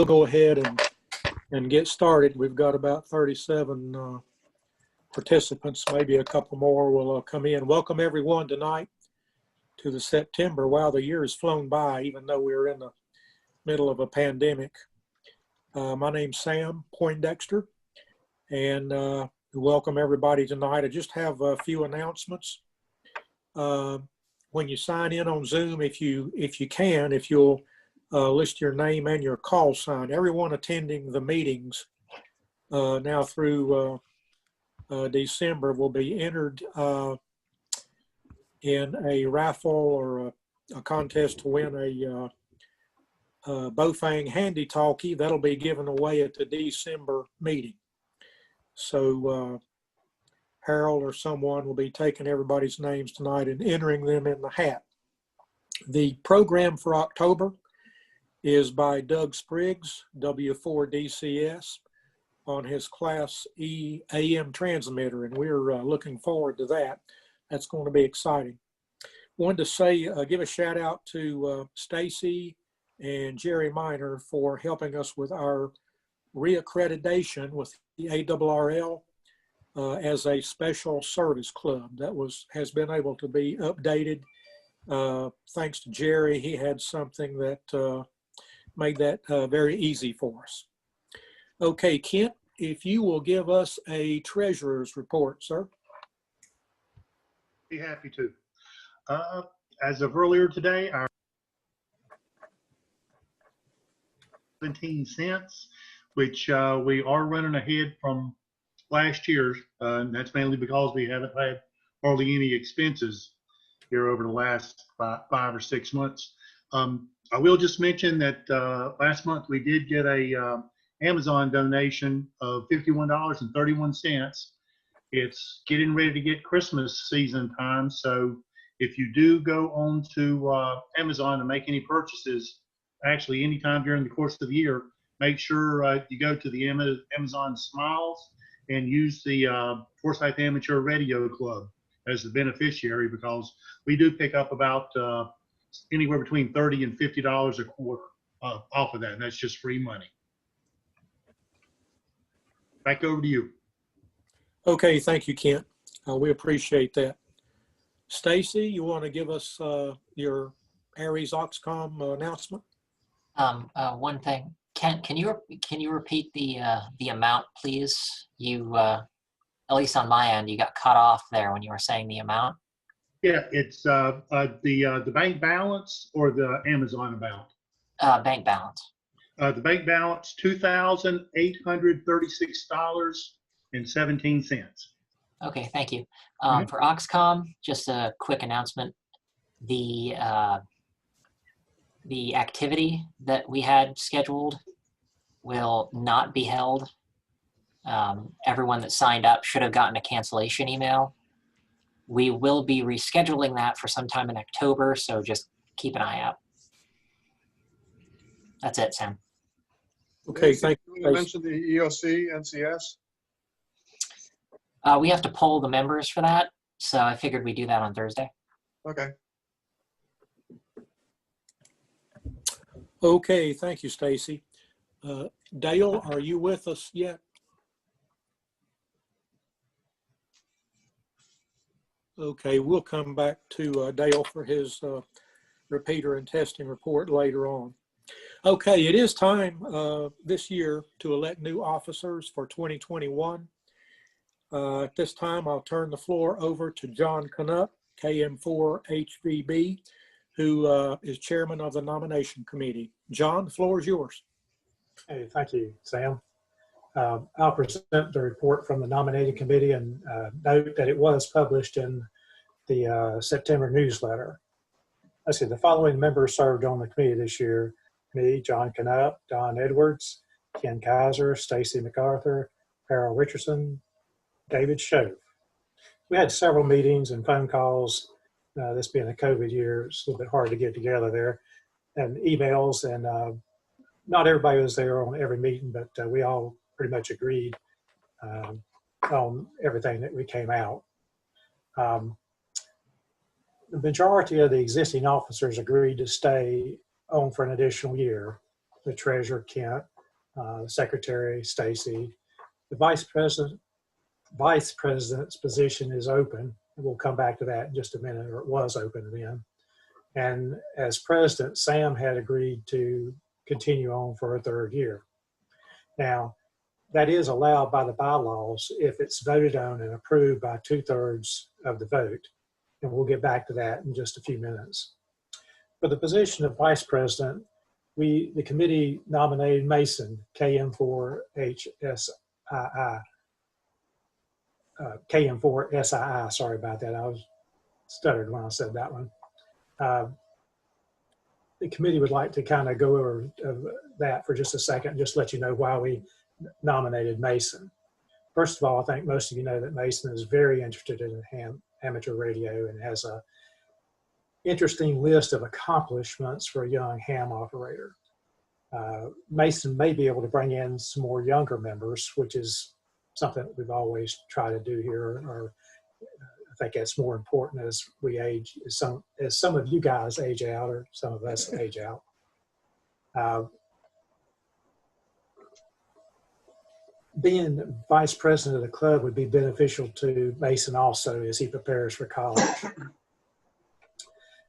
we'll go ahead and get started. We've got about 37 participants, maybe a couple more will come in. Welcome everyone tonight to the September. Wow, the year has flown by, even though we're in the middle of a pandemic. My name's Sam Poindexter, and welcome everybody tonight. I just have a few announcements. When you sign in on Zoom, if you'll list your name and your call sign. Everyone attending the meetings now through December will be entered in a raffle or a contest to win a Bofang handy talkie. That'll be given away at the December meeting. So Harold or someone will be taking everybody's names tonight and entering them in the hat. The program for October is by Doug Spriggs, W4DCS, on his Class E AM transmitter, and we're looking forward to that. That's going to be exciting. Wanted to say, give a shout out to Stacy and Jerry Miner for helping us with our reaccreditation with the ARRL as a special service club. That has been able to be updated. Thanks to Jerry, he had something that made that very easy for us. Okay, Kent, if you will give us a treasurer's report, sir. Be happy to. As of earlier today, our 17 cents, which we are running ahead from last year. And that's mainly because we haven't had hardly any expenses here over the last 5 or 6 months. I will just mention that last month we did get a Amazon donation of $51.31. It's getting ready to get Christmas season time, so if you do go on to Amazon and make any purchases, actually anytime during the course of the year, make sure you go to the Amazon Smiles and use the Forsyth Amateur Radio Club as the beneficiary, because we do pick up about anywhere between $30 and $50 a quarter off of that, and that's just free money. Back over to you. Okay, thank you, Kent. We appreciate that. Stacy, you want to give us your Aries Oxcom announcement? One thing, Kent, can you repeat the amount, please? You at least on my end, you got cut off there when you were saying the amount. Yeah, it's the bank balance or the Amazon amount. Bank balance. The bank balance, $2,836.17. Okay, thank you. For Oxcom, just a quick announcement. The activity that we had scheduled will not be held. Everyone that signed up should have gotten a cancellation email. We will be rescheduling that for sometime in October, so just keep an eye out. That's it, Sam. Okay, thank you. You mentioned the EOC, NCS. We have to poll the members for that, so I figured we'd do that on Thursday. Okay. Okay, thank you, Stacy. Dale, are you with us yet? Okay, we'll come back to Dale for his repeater and testing report later on. Okay, it is time this year to elect new officers for 2021. At this time, I'll turn the floor over to John Canuck, KM4HVB, who is chairman of the nomination committee. John, the floor is yours. Hey, thank you, Sam. I'll present the report from the nominating committee and note that it was published in the September newsletter. Let's see, the following members served on the committee this year: me, John Canuck, Don Edwards, Ken Kayser, Stacy MacArthur, Harold Richardson, David Shove. We had several meetings and phone calls. This being a COVID year, it's a little bit hard to get together there, and emails, and not everybody was there on every meeting, but we all pretty much agreed on everything that we came out. The majority of the existing officers agreed to stay on for an additional year. the treasurer, Kent, secretary, Stacy. The vice president's position is open. We'll come back to that in just a minute, or it was open then. And as president, Sam had agreed to continue on for a third year. Now, that is allowed by the bylaws if it's voted on and approved by 2/3 of the vote. And we'll get back to that in just a few minutes. For the position of vice president, the committee nominated Mason, KM4HSII. KM4SII, sorry about that. I was stuttered when I said that one. The committee would like to kind of go over that for just a second, just let you know why we nominated Mason. First of all, I think most of you know that Mason is very interested in amateur radio and has a interesting list of accomplishments for a young ham operator. Mason may be able to bring in some more younger members, which is something that we've always tried to do here, or I think that's more important as we age, as some of you guys age out, or some of us age out. Being vice president of the club would be beneficial to Mason also as he prepares for college.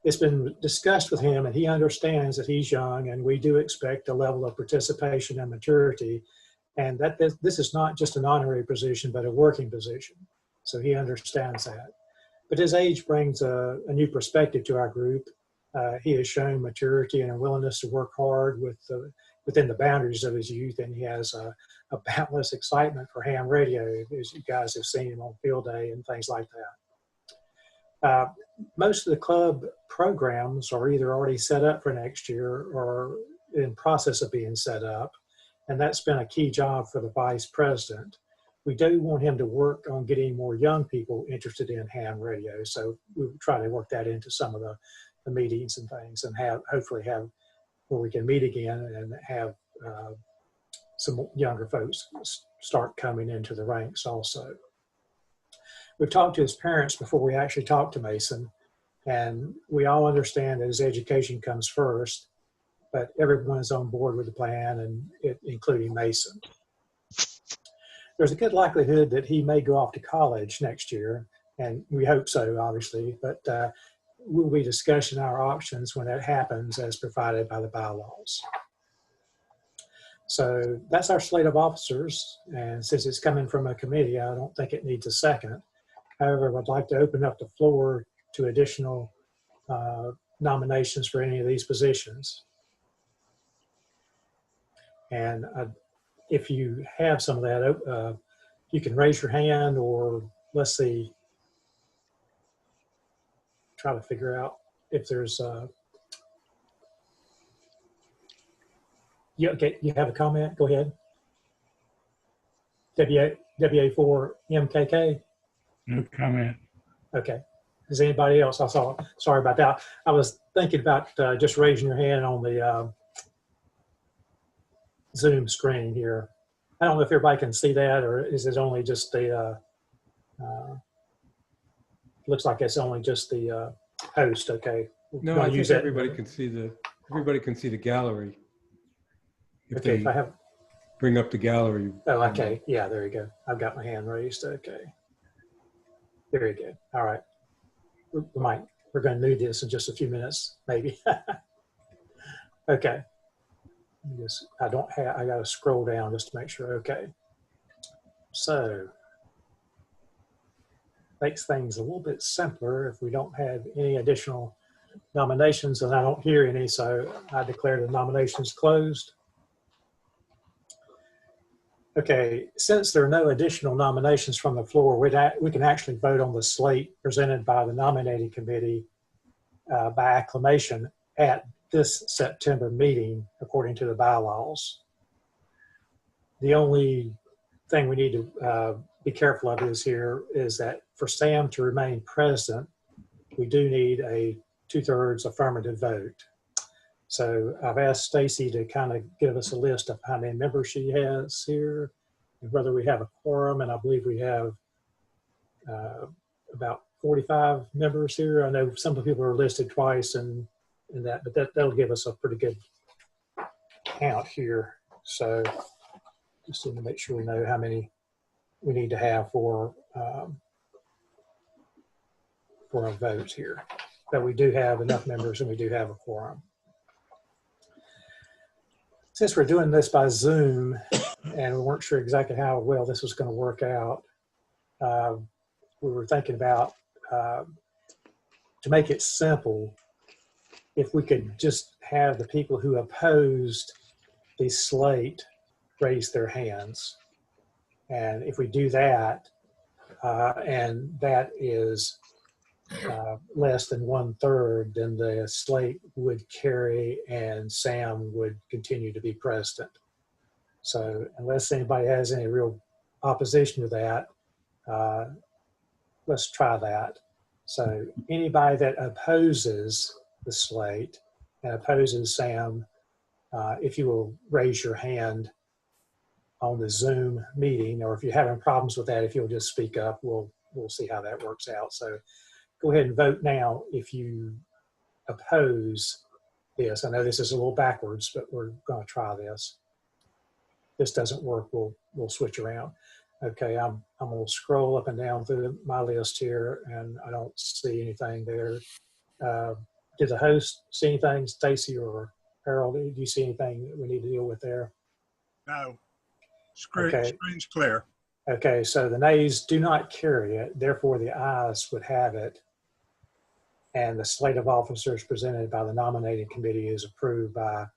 It's been discussed with him, and he understands that he's young, and we do expect a level of participation and maturity, and that this is not just an honorary position, but a working position. So he understands that. But his age brings a new perspective to our group. He has shown maturity and a willingness to work hard within the boundaries of his youth, and he has a boundless excitement for ham radio, as you guys have seen him on field day and things like that. Most of the club programs are either already set up for next year or in process of being set up, and that's been a key job for the vice president. We do want him to work on getting more young people interested in ham radio, so we'll try to work that into some of the meetings and things, and hopefully have where we can meet again and have some younger folks start coming into the ranks also. We've talked to his parents before we actually talked to Mason, and we all understand that his education comes first, but everyone is on board with the plan, and including Mason. There's a good likelihood that he may go off to college next year, and we hope so, obviously, but we'll be discussing our options when that happens as provided by the bylaws. So that's our slate of officers, and since it's coming from a committee, I don't think it needs a second. However, I'd like to open up the floor to additional nominations for any of these positions. And if you have some of that, you can raise your hand, or let's see, try to figure out if there's you have a comment? Go ahead. WA4MKK. No comment. Okay. Is anybody else? I saw. Sorry about that. I was thinking about just raising your hand on the Zoom screen here. I don't know if everybody can see that, or is it only just the? Looks like it's only just the host. Okay. No, I think everybody can see the gallery. Okay. If I have. Bring up the gallery. Oh, okay. Yeah, there you go. I've got my hand raised. Okay. Very good. All right. We're going to do this in just a few minutes, maybe. Okay. I got to scroll down just to make sure. Okay. So, makes things a little bit simpler if we don't have any additional nominations, and I don't hear any, so I declare the nominations closed. Okay, since there are no additional nominations from the floor, we can actually vote on the slate presented by the nominating committee by acclamation at this September meeting, according to the bylaws. The only thing we need to be careful of is that for Sam to remain president, we do need a 2/3 affirmative vote. So I've asked Stacy to kind of give us a list of how many members she has here and whether we have a quorum, and I believe we have about 45 members here. I know some of the people are listed twice and that, but that'll give us a pretty good count here. So just need to make sure we know how many we need to have for our votes here. But we do have enough members and we do have a quorum. Since we're doing this by Zoom and we weren't sure exactly how well this was going to work out, we were thinking about, to make it simple, if we could just have the people who opposed the slate raise their hands. And if we do that, and that is less than 1/3, then the slate would carry and Sam would continue to be president. So unless anybody has any real opposition to that, let's try that. So anybody that opposes the slate and opposes Sam, if you will raise your hand on the Zoom meeting, or if you're having problems with that, if you'll just speak up, we'll see how that works out. So go ahead and vote now if you oppose this. I know this is a little backwards, but we're going to try this. If this doesn't work, we'll switch around. Okay, I'm going to scroll up and down through my list here, and I don't see anything there. Did the host see anything, Stacy or Harold? Do you see anything that we need to deal with there? No. Okay. Screen's clear. Okay, so the nays do not carry it, therefore the ayes would have it. And the slate of officers presented by the nominating committee is approved by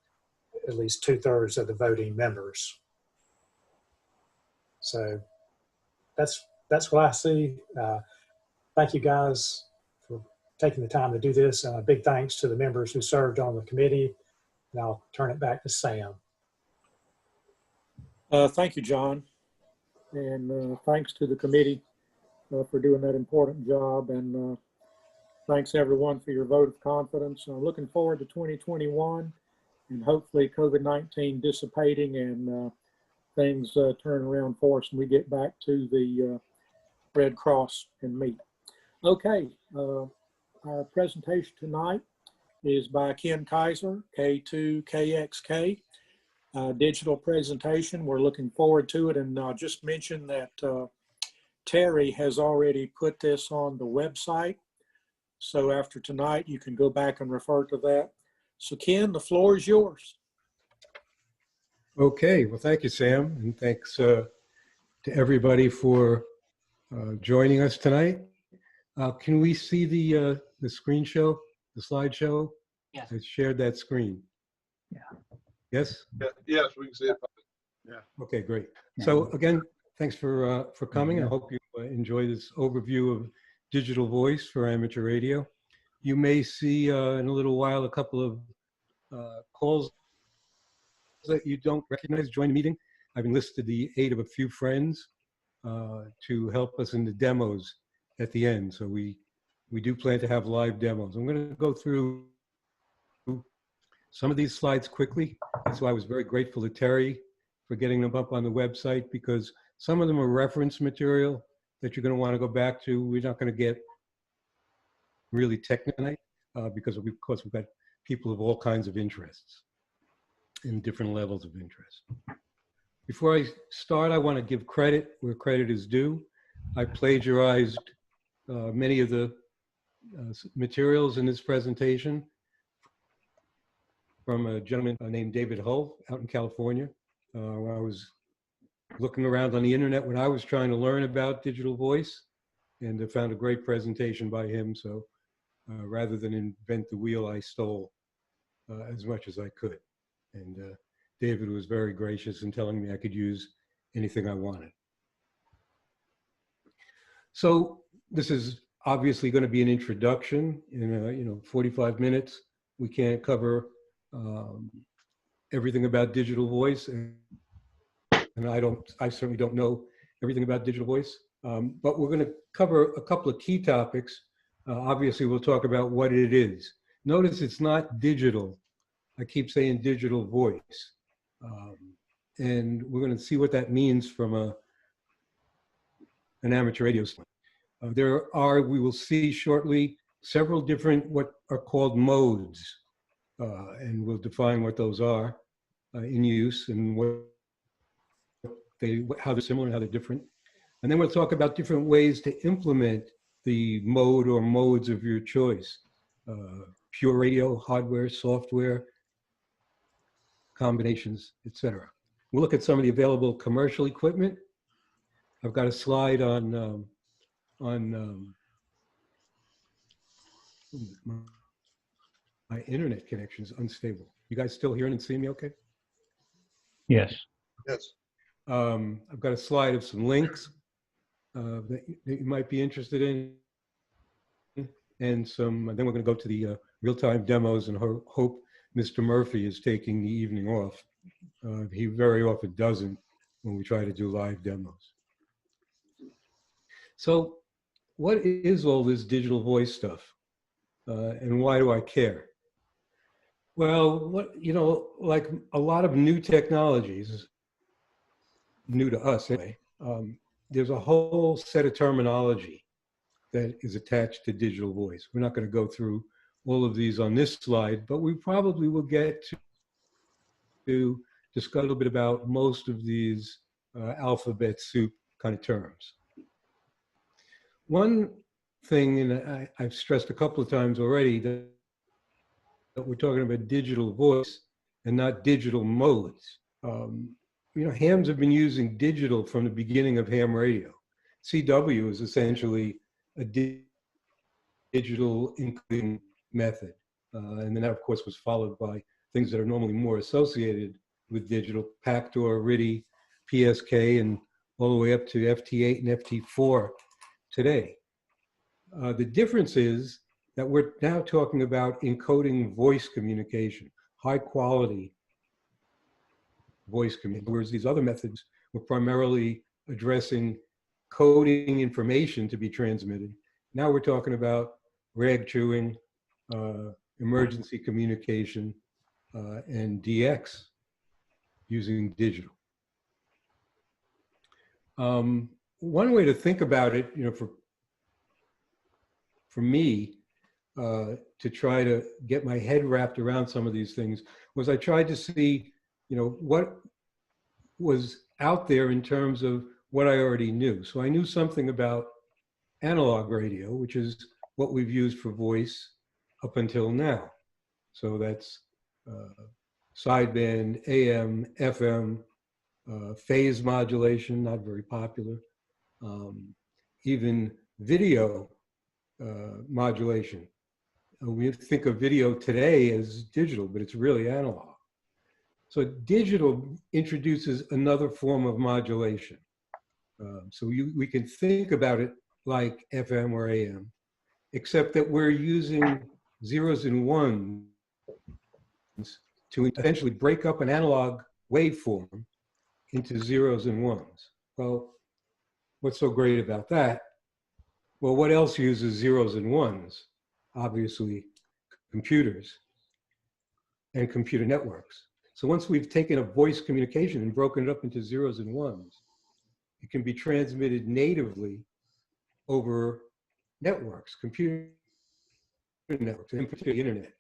at least 2/3 of the voting members. So that's what I see. Thank you guys for taking the time to do this, and a big thanks to the members who served on the committee. And I'll turn it back to Sam. Thank you, John. And thanks to the committee for doing that important job. And thanks everyone for your vote of confidence. Looking forward to 2021 and hopefully COVID-19 dissipating and things turn around for us and we get back to the Red Cross and meet. Okay, our presentation tonight is by Ken Kayser, K2KXK. Digital presentation. We're looking forward to it, and I'll just mention that Terry has already put this on the website. So after tonight, you can go back and refer to that. So Ken, the floor is yours. Okay, well, thank you, Sam, and thanks to everybody for joining us tonight. Can we see the screen show, the slideshow? Yes. I shared that screen. Yeah. Yes? Yes, we can see it. Yeah. Okay, great. Yeah. So again, thanks for coming. I hope you enjoy this overview of digital voice for amateur radio. You may see in a little while a couple of calls that you don't recognize join the meeting. I've enlisted the aid of a few friends to help us in the demos at the end. So we do plan to have live demos. I'm going to go through some of these slides quickly. That's why I was very grateful to Terry for getting them up on the website, because some of them are reference material that you're going to want to go back to. We're not going to get really technical tonight because of course we've got people of all kinds of interests and different levels of interest. Before I start, I want to give credit where credit is due. I plagiarized many of the materials in this presentation from a gentleman named David Hull out in California. When I was looking around on the internet when I was trying to learn about digital voice, and I found a great presentation by him. So rather than invent the wheel, I stole as much as I could. And David was very gracious in telling me I could use anything I wanted. So this is obviously going to be an introduction in 45 minutes. We can't cover everything about digital voice, and I certainly don't know everything about digital voice, but we're going to cover a couple of key topics. Obviously, we'll talk about what it is. Notice it's not digital. I keep saying digital voice, and we're going to see what that means from an amateur radio standpoint. We will see shortly, several different what are called modes. And we'll define what those are. in use and how they're similar and how they're different. And then we'll talk about different ways to implement the mode or modes of your choice. Pure radio, hardware, software, combinations, etc. We'll look at some of the available commercial equipment. I've got a slide on my internet connection is unstable. You guys still hearing and seeing me okay? Yes. Yes. I've got a slide of some links that you might be interested in, and then we're going to go to the real-time demos and hope Mr. Murphy is taking the evening off. He very often doesn't when we try to do live demos. So what is all this digital voice stuff, and why do I care? Well, like a lot of new technologies, new to us anyway, there's a whole set of terminology that is attached to digital voice. We're not going to go through all of these on this slide, but we probably will get to discuss a little bit about most of these alphabet soup kind of terms. One thing, and I've stressed a couple of times already, that we're talking about digital voice and not digital modes. Hams have been using digital from the beginning of ham radio. CW is essentially a digital encoding method. And then that, of course, was followed by things that are normally more associated with digital: Pactor, RIDI, PSK, and all the way up to FT8 and FT4 today. The difference is that we're now talking about encoding voice communication, high quality voice communication, whereas these other methods were primarily addressing coding information to be transmitted. Now we're talking about rag chewing, emergency communication, and DX using digital. One way to think about it, for me, to try to get my head wrapped around some of these things, was I tried to see, what was out there in terms of what I already knew. So I knew something about analog radio, which is what we've used for voice up until now. So that's sideband, AM, FM, phase modulation, not very popular, even video modulation. We think of video today as digital, but it's really analog. So digital introduces another form of modulation. So we can think about it like FM or AM, except that we're using zeros and ones to essentially break up an analog waveform into zeros and ones. Well, what's so great about that? Well, what else uses zeros and ones? Obviously, computers and computer networks. So once we've taken a voice communication and broken it up into zeros and ones, it can be transmitted natively over networks, computer networks, in particular the internet.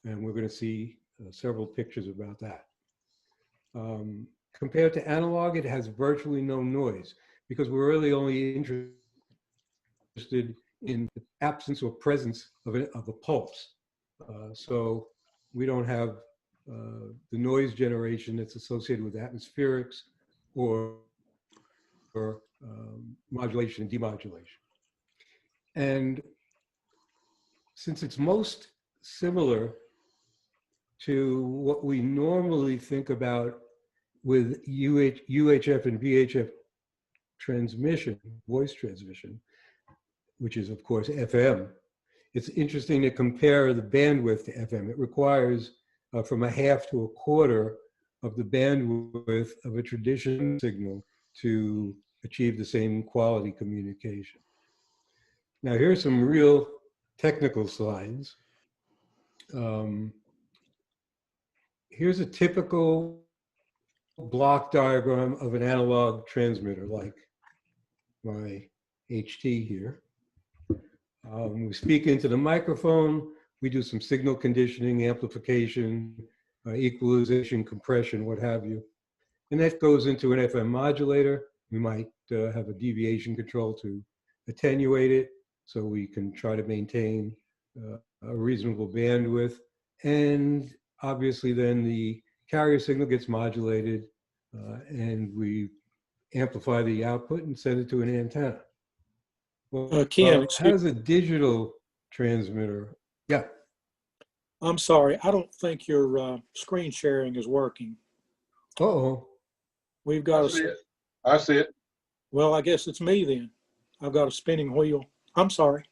And we're going to see several pictures about that. Compared to analog, it has virtually no noise because we're really only interested in the absence or presence of a pulse. So we don't have the noise generation that's associated with atmospherics or modulation and demodulation. And since it's most similar to what we normally think about with UHF and VHF transmission, voice transmission, which is of course FM, it's interesting to compare the bandwidth to FM. It requires from a half to a quarter of the bandwidth of a traditional signal to achieve the same quality communication. Now here's some real technical slides. Here's a typical block diagram of an analog transmitter, like my HT here. We speak into the microphone, we do some signal conditioning, amplification, equalization, compression, what have you. And that goes into an FM modulator. We might have a deviation control to attenuate it so we can try to maintain a reasonable bandwidth. And obviously then the carrier signal gets modulated and we amplify the output and send it to an antenna. Well, Ken, how does a digital transmitter? Yeah. I'm sorry. I don't think your screen sharing is working. Uh-oh. We've got I see it. well, I guess it's me then. I've got a spinning wheel. I'm sorry.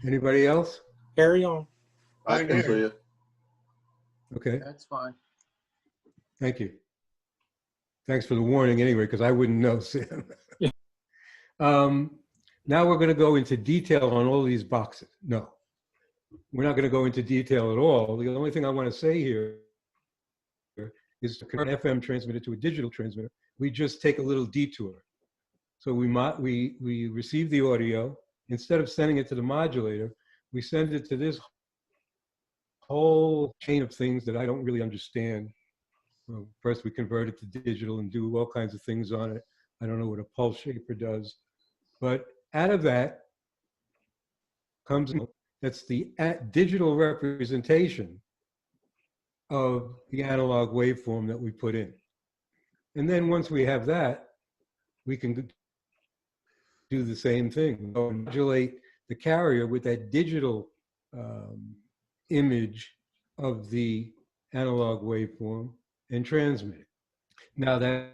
Anybody else? Carry on. I can see it. Okay, That's fine. thank you. Thanks for the warning anyway, because I wouldn't know, Sam. Yeah. Now we're going to go into detail on all these boxes. No, we're not going to go into detail at all. The only thing I want to say here is to convert an FM transmitter to a digital transmitter. We just take a little detour. So we receive the audio. Instead of sending it to the modulator, we send it to this whole chain of things that I don't really understand. Well, first, we convert it to digital and do all kinds of things on it. I don't know what a pulse shaper does. But out of that comes, that's the digital representation of the analog waveform that we put in. And then once we have that, we can do the same thing, modulate the carrier with that digital image of the analog waveform and transmit it. Now that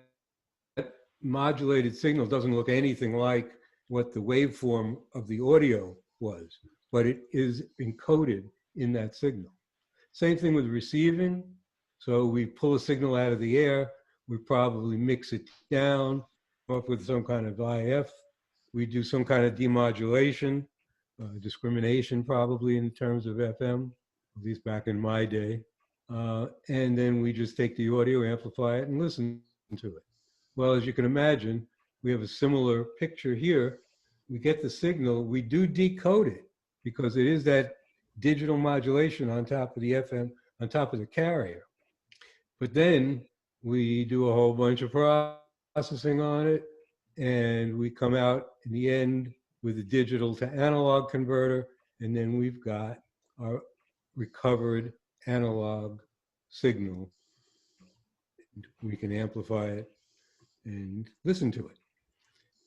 modulated signal doesn't look anything like what the waveform of the audio was, but it is encoded in that signal. Same thing with receiving. So we pull a signal out of the air, we probably mix it down, up with some kind of IF. We do some kind of demodulation, discrimination probably in terms of FM, at least back in my day. And then we just take the audio, amplify it, and listen to it. Well, as you can imagine, we have a similar picture here. We get the signal, we do decode it because it is that digital modulation on top of the FM, on top of the carrier. But then we do a whole bunch of processing on it, and we come out in the end with a digital to analog converter, and then we've got our recovered analog signal. We can amplify it and listen to it.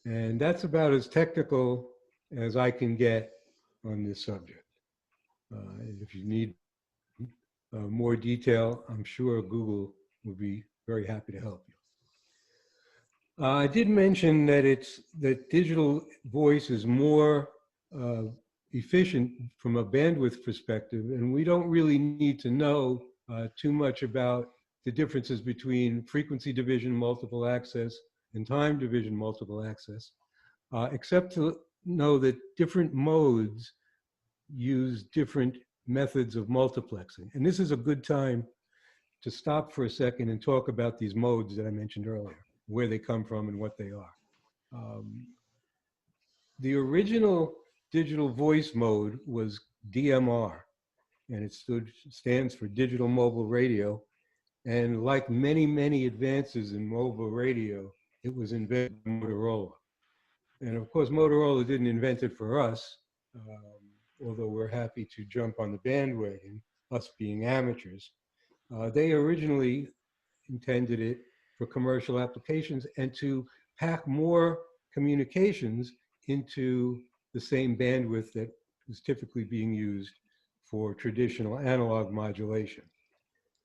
And that's about as technical as I can get on this subject. And if you need more detail, I'm sure Google would be very happy to help you. I did mention that digital voice is more efficient from a bandwidth perspective, and we don't really need to know too much about the differences between frequency division multiple access and time division multiple access, except to know that different modes use different methods of multiplexing. And this is a good time to stop for a second and talk about these modes that I mentioned earlier, where they come from and what they are. The original digital voice mode was DMR, and it stands for Digital Mobile Radio. And like many, many advances in mobile radio, it was invented by Motorola. And of course, Motorola didn't invent it for us, although we're happy to jump on the bandwagon, us being amateurs. They originally intended it for commercial applications and to pack more communications into the same bandwidth that is typically being used for traditional analog modulation.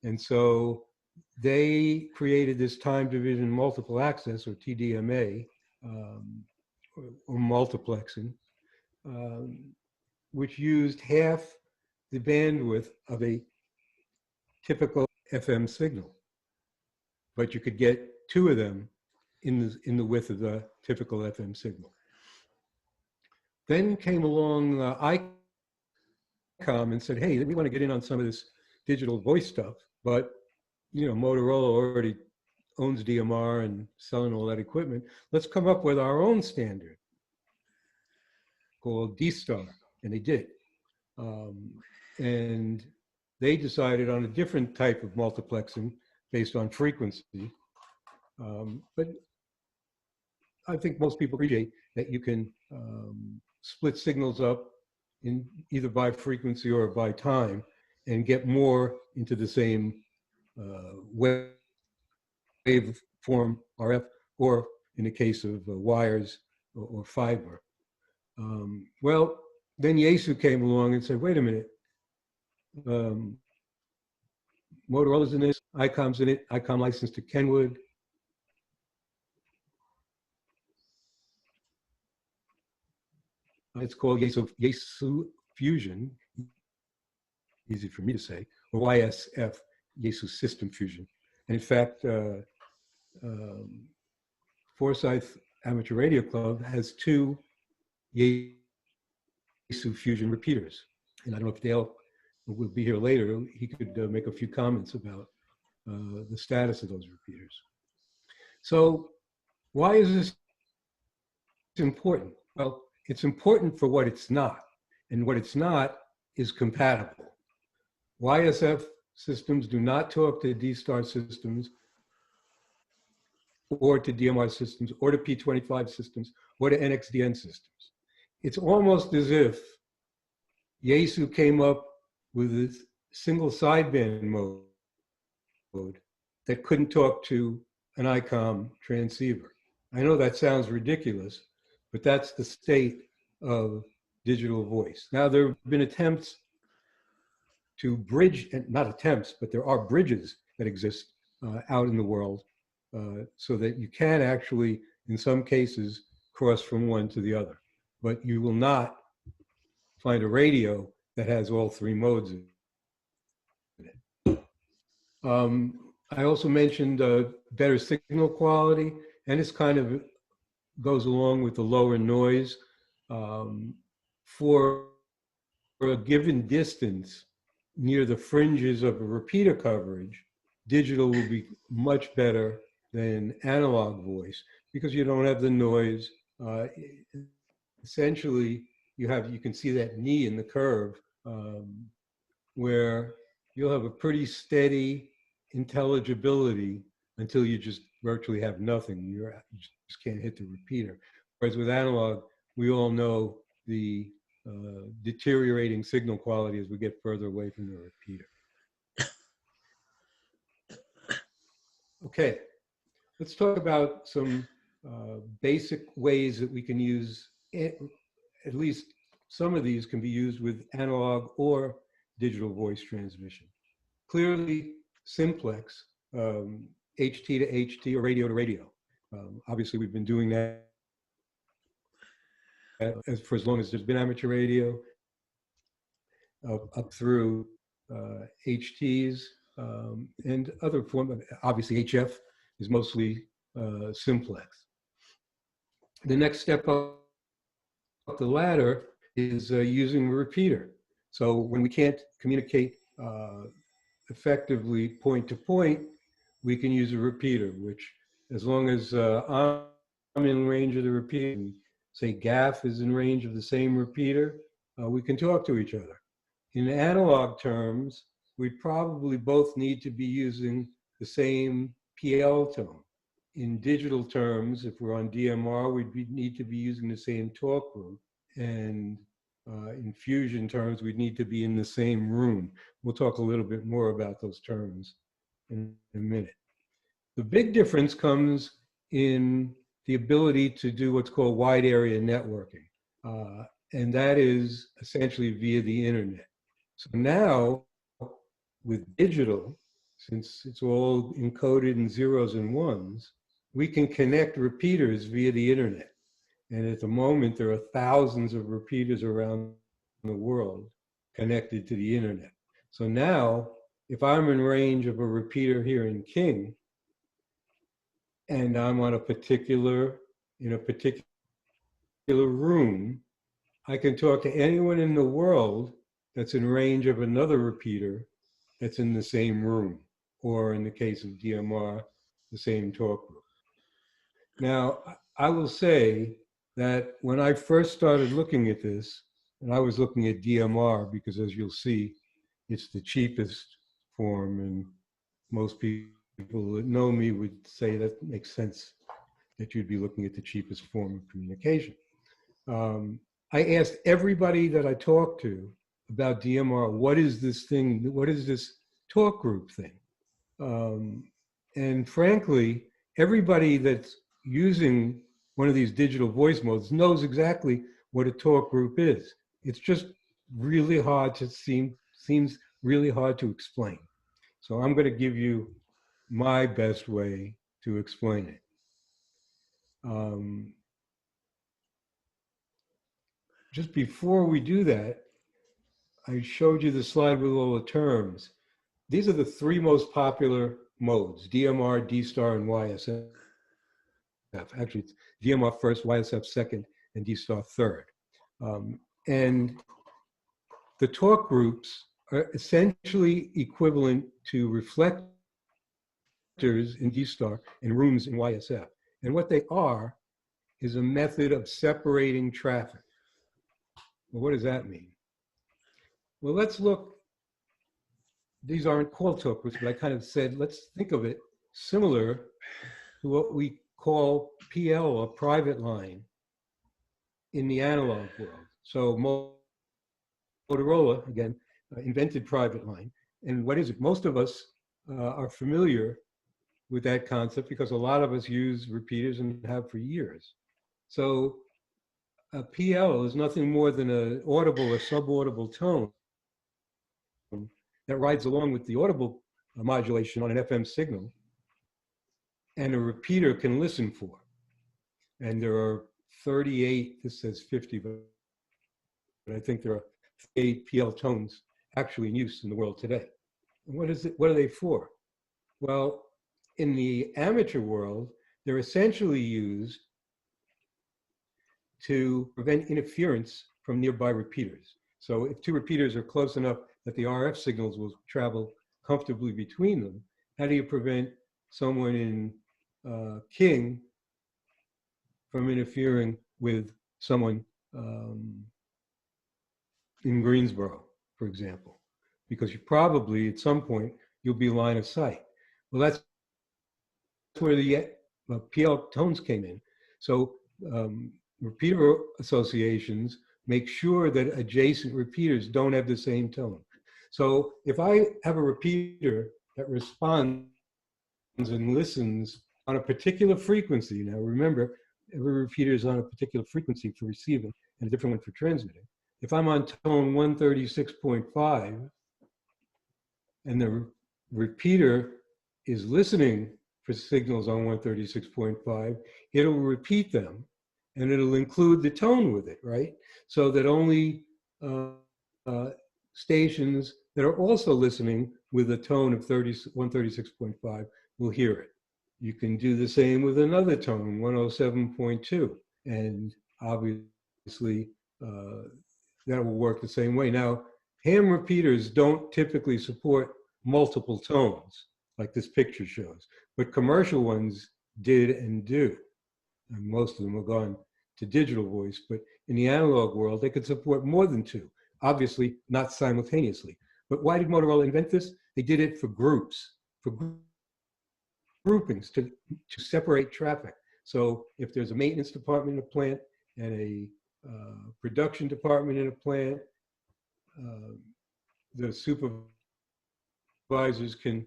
And so they created this time division multiple access, or TDMA, or multiplexing, which used half the bandwidth of a typical FM signal. But you could get two of them in the width of the typical FM signal. Then came along ICOM and said, hey, we want to get in on some of this digital voice stuff, but Motorola already owns DMR and selling all that equipment. Let's come up with our own standard called D-Star, and they did. And they decided on a different type of multiplexing based on frequency. But I think most people appreciate that you can split signals up in either by frequency or by time and get more into the same waveform RF, or in the case of wires or fiber. Well, then Yaesu came along and said, wait a minute, Motorola's in this, ICOM's in it, ICOM licensed to Kenwood. It's called Yaesu Fusion, easy for me to say, or YSF, Yaesu System Fusion. And in fact, Forsyth Amateur Radio Club has 2 Yaesu Fusion repeaters. And I don't know if Dale will be here later. He could make a few comments about the status of those repeaters. So why is this important? Well, it's important for what it's not. And what it's not is compatible. YSF systems do not talk to D-Star systems or to DMR systems or to P25 systems or to NXDN systems. It's almost as if Yaesu came up with a single sideband mode that couldn't talk to an ICOM transceiver. I know that sounds ridiculous, but that's the state of digital voice. Now, there have been attempts to bridge, and not attempts, but there are bridges that exist out in the world so that you can actually, in some cases, cross from one to the other. But you will not find a radio that has all 3 modes in it. I also mentioned better signal quality, and this kind of goes along with the lower noise. For a given distance near the fringes of a repeater coverage, digital will be much better than analog voice because you don't have the noise. Essentially, you can see that knee in the curve where you'll have a pretty steady intelligibility until you just virtually have nothing. You just can't hit the repeater. Whereas with analog, we all know the deteriorating signal quality as we get further away from the repeater. Okay, let's talk about some basic ways that we can use, at least some of these can be used with analog or digital voice transmission. Clearly, simplex, HT to HT or radio to radio. Obviously, we've been doing that for as long as there's been amateur radio, up through HTs and other forms. Obviously, HF is mostly simplex. The next step up the ladder is using a repeater. So when we can't communicate effectively point to point, we can use a repeater, which as long as I'm in range of the repeater, say GAF is in range of the same repeater, we can talk to each other. In analog terms, we probably both need to be using the same PL tone. In digital terms, if we're on DMR, we'd need to be using the same talk group. And in fusion terms, we'd need to be in the same room. We'll talk a little bit more about those terms in a minute. The big difference comes in the ability to do what's called wide area networking. And that is essentially via the internet. So now with digital, since it's all encoded in zeros and ones, we can connect repeaters via the internet. And at the moment, there are thousands of repeaters around the world connected to the internet. So now, if I'm in range of a repeater here in King, and I'm on in a particular room, I can talk to anyone in the world that's in range of another repeater that's in the same room, or in the case of DMR, the same talk group. Now, I will say that when I first started looking at this, and I was looking at DMR because, as you'll see, it's the cheapest form, and most people that know me would say that makes sense, that you'd be looking at the cheapest form of communication. I asked everybody that I talked to about DMR, what is this thing, what is this talk group thing? And frankly, everybody that's using one of these digital voice modes knows exactly what a talk group is. It's just really hard to seems really hard to explain. So I'm going to give you my best way to explain it. Just before we do that, I showed you the slide with all the terms. These are the three most popular modes: DMR, D-Star, and YSF. Actually, it's DMR first, YSF second, and D-Star third. And the talk groups are essentially equivalent to reflectors in D-Star and rooms in YSF. And what they are is a method of separating traffic. Well, what does that mean? Well, let's look. These aren't called talk groups, but I kind of said, let's think of it similar to what we call PL, a private line, in the analog world. So Motorola, again, invented private line. And what is it? Most of us are familiar with that concept because a lot of us use repeaters and have for years. So a PL is nothing more than an audible or subaudible tone that rides along with the audible modulation on an FM signal, and a repeater can listen for. And there are 38, this says 50, but I think there are 8 PL tones actually in use in the world today. And what are they for? Well, in the amateur world, they're essentially used to prevent interference from nearby repeaters. So if two repeaters are close enough that the RF signals will travel comfortably between them, how do you prevent someone in King from interfering with someone in Greensboro, for example? Because you probably, at some point, you'll be line of sight. Well, that's where the PL tones came in. So repeater associations make sure that adjacent repeaters don't have the same tone. So if I have a repeater that responds and listens on a particular frequency, now remember, every repeater is on a particular frequency for receiving and a different one for transmitting. If I'm on tone 136.5 and the repeater is listening for signals on 136.5, it'll repeat them and it'll include the tone with it, right? So that only stations that are also listening with a tone of 136.5 will hear it. You can do the same with another tone, 107.2, and obviously that will work the same way. Now, ham repeaters don't typically support multiple tones like this picture shows, but commercial ones did and do. And most of them have gone to digital voice, but in the analog world, they could support more than two, obviously not simultaneously. But why did Motorola invent this? They did it for groups, for groupings, to separate traffic. So if there's a maintenance department in a plant and a production department in a plant, the supervisors can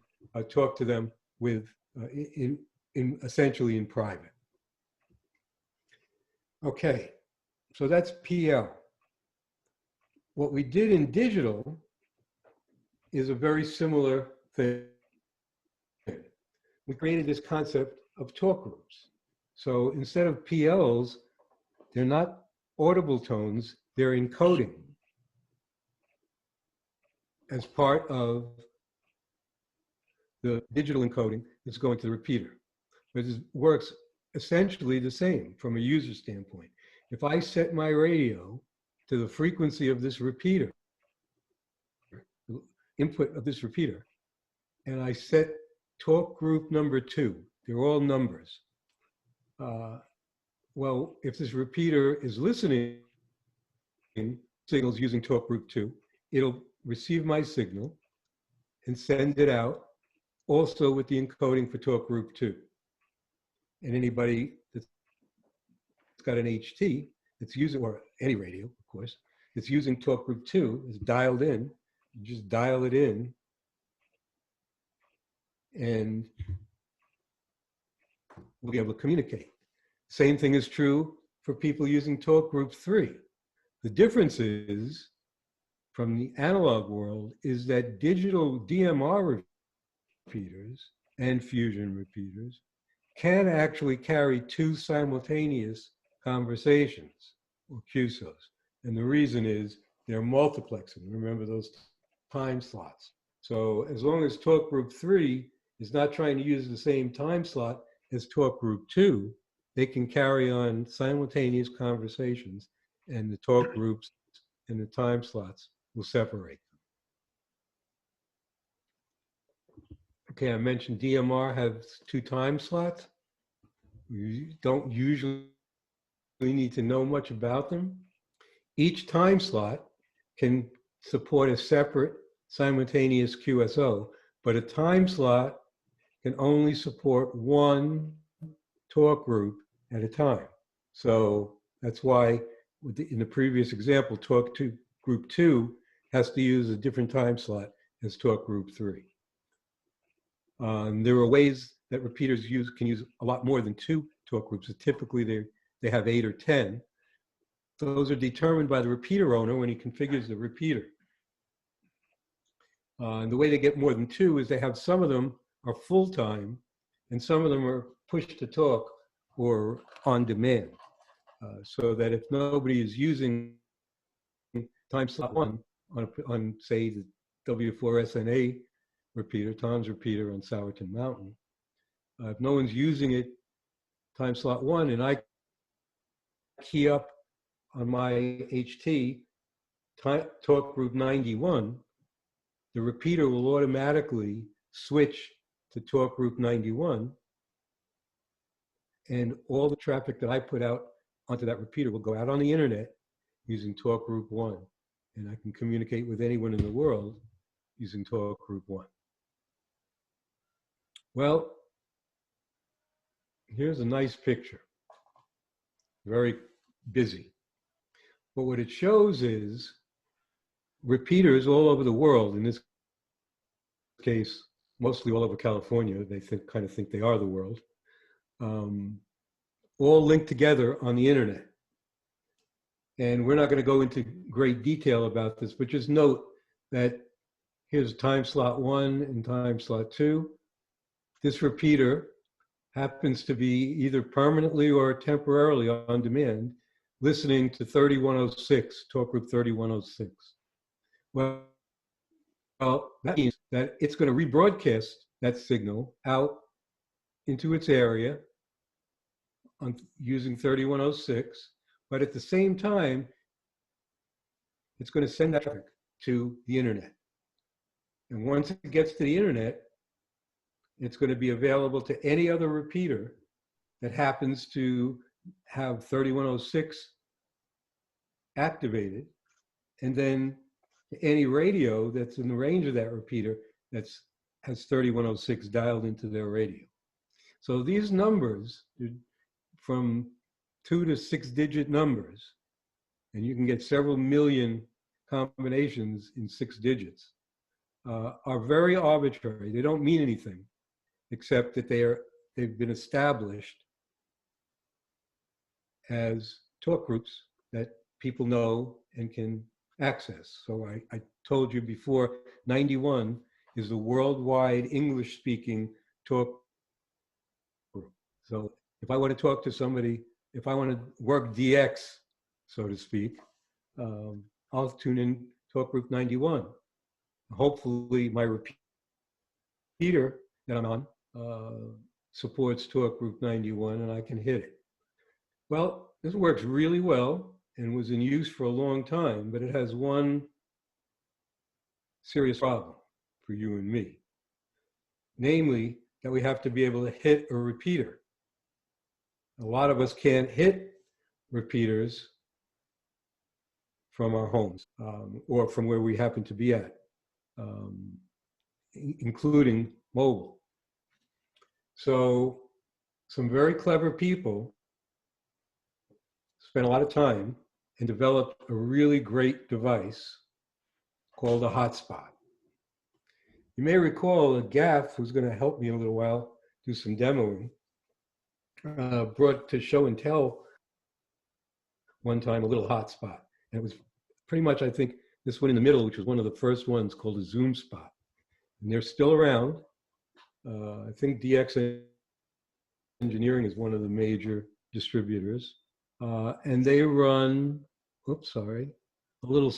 talk to them with essentially in private. Okay, so that's PL. What we did in digital is a very similar thing. We created this concept of talk groups. So instead of PLs, they're not audible tones, they're encoding as part of the digital encoding that's going to the repeater. But it works essentially the same from a user standpoint. If I set my radio to the frequency of this repeater, input of this repeater, and I set talk group number 2, they're all numbers. Well, if this repeater is listening signals using talk group 2, it'll receive my signal and send it out, also with the encoding for talk group 2. And anybody that's got an HT that's using, or any radio, of course, that's using talk group 2 is dialed in. You just dial it in, and we'll be able to communicate. Same thing is true for people using talk group 3. The difference is, from the analog world, is that digital DMR repeaters and fusion repeaters can actually carry 2 simultaneous conversations, or QSOs. And the reason is they're multiplexing. Remember those time slots. So as long as talk group 3 is not trying to use the same time slot as talk group 2, they can carry on simultaneous conversations, and the talk groups and the time slots will separate them. Okay, I mentioned DMR has 2 time slots. You don't usually need to know much about them. Each time slot can support a separate simultaneous QSO, but a time slot can only support 1 talk group at a time. So that's why in the previous example, talk to group 2 has to use a different time slot as talk group 3. There are ways that repeaters can use a lot more than 2 talk groups. Typically they have 8 or 10. Those are determined by the repeater owner when he configures the repeater. And the way they get more than 2 is they have some of them are full-time and some of them are push to talk or on demand. So that if nobody is using time slot 1 on say the W4SNA repeater, Tom's repeater on Sourton Mountain, if no one's using it, time slot 1, and I key up on my HT, talk group 91, the repeater will automatically switch to talk group 91, and all the traffic that I put out onto that repeater will go out on the internet using talk group 1, and I can communicate with anyone in the world using talk group 1. Well, here's a nice picture. Very busy. But what it shows is repeaters all over the world, in this case, mostly all over California, they kind of think they are the world, all linked together on the internet. And we're not going to go into great detail about this, but just note that here's time slot 1 and time slot 2. This repeater happens to be either permanently or temporarily on demand, listening to 3106, talk group 3106. Well, that means that it's going to rebroadcast that signal out into its area using 3106, but at the same time, it's going to send that traffic to the internet. And once it gets to the internet, it's going to be available to any other repeater that happens to have 3106 activated, and then any radio that's in the range of that repeater has 3106 dialed into their radio. So these numbers, from 2 to 6-digit numbers, and you can get several million combinations in 6 digits, are very arbitrary. They don't mean anything, except that they've been established as talk groups that people know and can access. So I told you before, 91 is the worldwide English-speaking talk group. So if I want to talk to somebody, if I want to work DX, so to speak, I'll tune in talk group 91. Hopefully my repeater that I'm on supports talk group 91 and I can hit it. Well, this works really well and was in use for a long time, but it has one serious problem for you and me. Namely, that we have to be able to hit a repeater. A lot of us can't hit repeaters from our homes or from where we happen to be at, including mobile. So some very clever people spent a lot of time and developed a really great device called a hotspot. You may recall that Gaff, who's going to help me in a little while do some demoing, brought to show and tell one time a little hotspot. And it was pretty much, I think, this one in the middle, which was one of the first ones, called a Zoom spot. And they're still around. I think DX Engineering is one of the major distributors. And they run, a little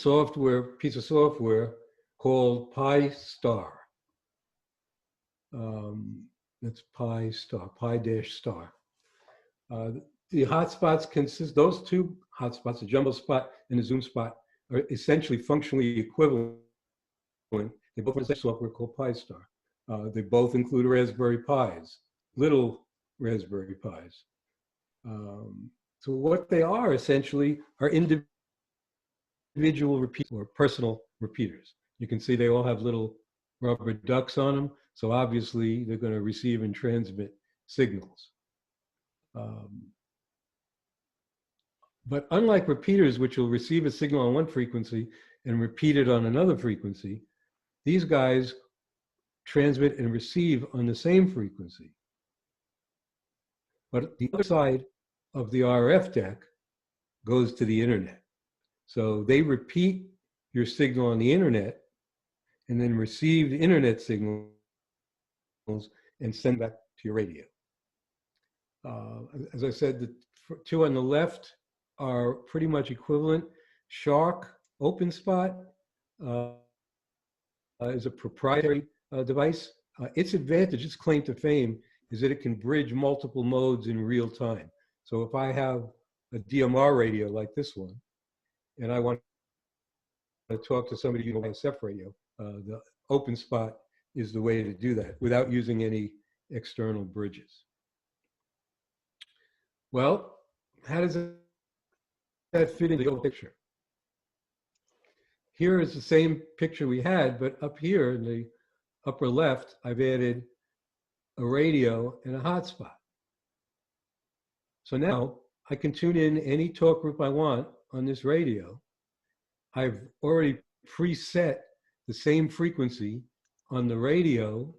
piece of software called Pi-Star. That's Pi-Star, Pi-Star. The hotspots consist, those two hotspots, the jumbo spot and the Zoom spot, are essentially functionally equivalent. They both have the same software called Pi-Star. They both include Raspberry Pis, little Raspberry Pis. So what they are essentially are individual repeaters or personal repeaters. You can see they all have little rubber ducks on them. So obviously they're going to receive and transmit signals. But unlike repeaters, which will receive a signal on one frequency and repeat it on another frequency, these guys transmit and receive on the same frequency. But the other side of the RF deck goes to the internet. So they repeat your signal on the internet and then receive the internet signals and send back to your radio. As I said, the two on the left are pretty much equivalent. Shark OpenSpot is a proprietary device. Its advantage, its claim to fame, is that it can bridge multiple modes in real time. So if I have a DMR radio like this one, and I want to talk to somebody using a SF radio, the OpenSpot is the way to do that without using any external bridges. Well, how does that fit into the whole picture? Here is the same picture we had, but up here in the upper left, I've added a radio and a hotspot. So now I can tune in any talk group I want on this radio. I've already preset the same frequency on the radio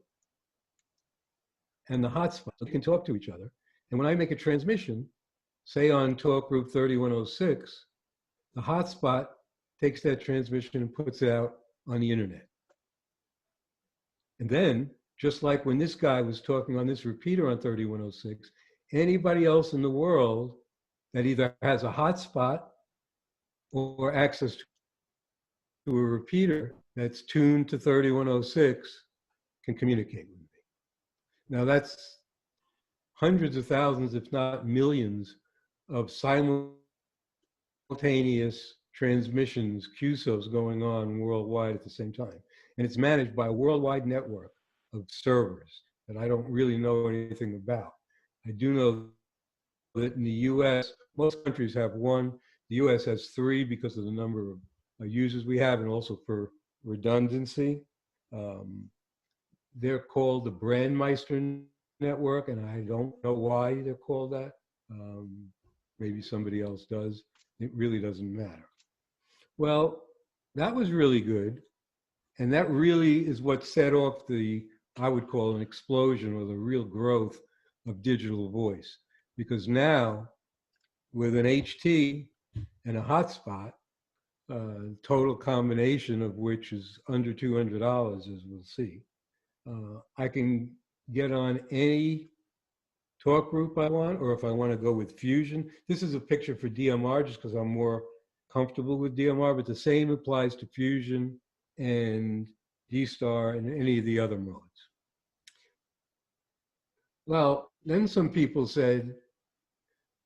and the hotspot, so they can talk to each other. And when I make a transmission, say on talk group 3106, the hotspot takes that transmission and puts it out on the internet. And then, just like when this guy was talking on this repeater on 3106, anybody else in the world that either has a hotspot or access to a repeater that's tuned to 3106 can communicate with me. Now that's hundreds of thousands, if not millions, of simultaneous transmissions, QSOs going on worldwide at the same time. And it's managed by a worldwide network of servers that I don't really know anything about. I do know that in the US, most countries have one. The US has three because of the number of users we have and also for redundancy. They're called the Brandmeister Network, and I don't know why they're called that. Maybe somebody else does. It really doesn't matter. Well, that was really good. And that really is what set off the, I would call an explosion or the real growth of digital voice. Because now, with an HT and a hotspot, total combination of which is under $200, as we'll see, I can get on any talk group I want, or if I want to go with Fusion. This is a picture for DMR just because I'm more comfortable with DMR, but the same applies to Fusion and D-Star and any of the other modes. Well, then some people said,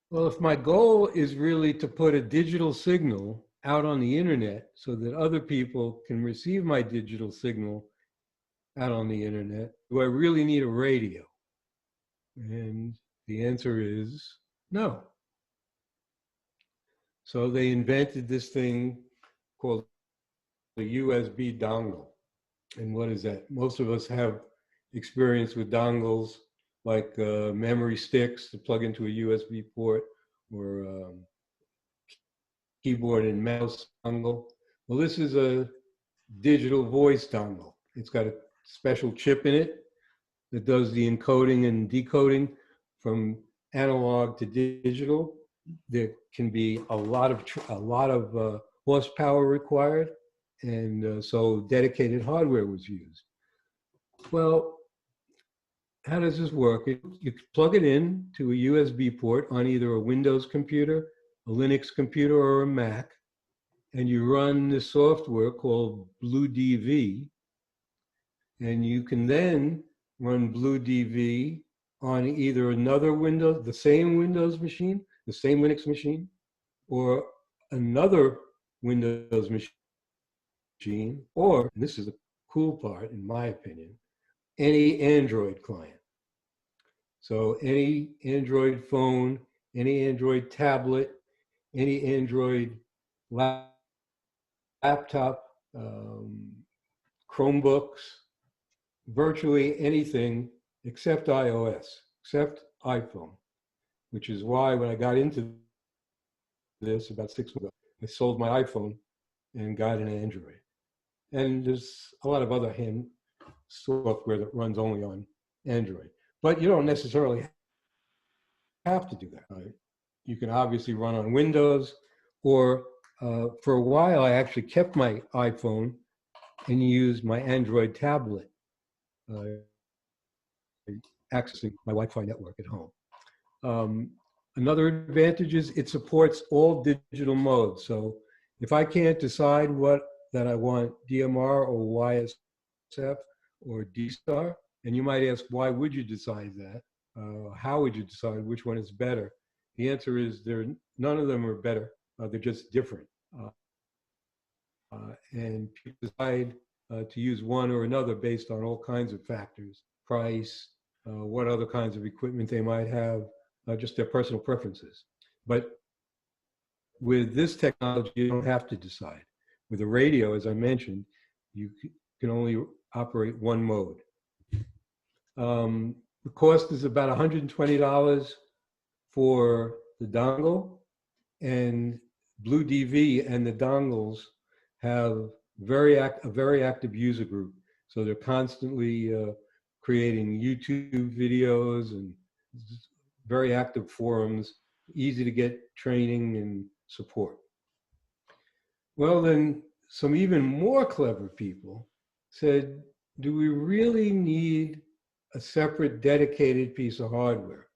well, if my goal is really to put a digital signal out on the internet so that other people can receive my digital signal out on the internet, do I really need a radio? And the answer is no. So they invented this thing called the USB dongle. And what is that? Most of us have experience with dongles like memory sticks to plug into a USB port, or keyboard and mouse dongle. Well, this is a digital voice dongle. It's got a special chip in it that does the encoding and decoding from analog to digital. There can be a lot of horsepower required, and so dedicated hardware was used. Well, how does this work? You plug it in to a USB port on either a Windows computer, a Linux computer, or a Mac, and you run this software called BlueDV, and you can then run BlueDV on either another Windows, the same Windows machine, the same Linux machine, or another Windows machine, or, and this is the cool part in my opinion, any Android client. So any Android phone, any Android tablet, any Android laptop, Chromebooks, virtually anything except iOS, except iPhone, which is why when I got into this about 6 months ago, I sold my iPhone and got an Android. And there's a lot of other hand software that runs only on Android. But you don't necessarily have to do that. Right? You can obviously run on Windows, or for a while I actually kept my iPhone and used my Android tablet, accessing my Wi-Fi network at home. Another advantage is it supports all digital modes. So if I can't decide that I want DMR or YSF or D-Star, and you might ask, why would you decide that? How would you decide which one is better? The answer is none of them are better. They're just different. And people decide to use one or another based on all kinds of factors: price, what other kinds of equipment they might have, just their personal preferences. But with this technology, you don't have to decide. With a radio, as I mentioned, you can only operate one mode. The cost is about $120 for the dongle, and BlueDV and the dongles have a very active user group. So they're constantly creating YouTube videos and very active forums, easy to get training and support. Well, then some even more clever people said, do we really need a separate dedicated piece of hardware?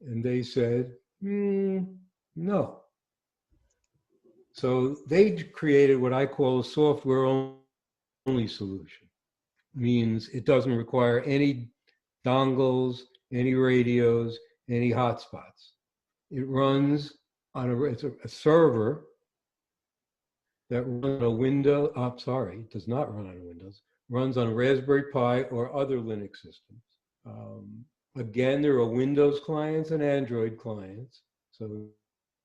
And they said, no. So they created what I call a software only solution. Means it doesn't require any dongles, any radios, any hotspots. It runs on it's a server that runs on a Windows, it does not run on Windows, runs on a Raspberry Pi or other Linux systems. Again, there are Windows clients and Android clients, so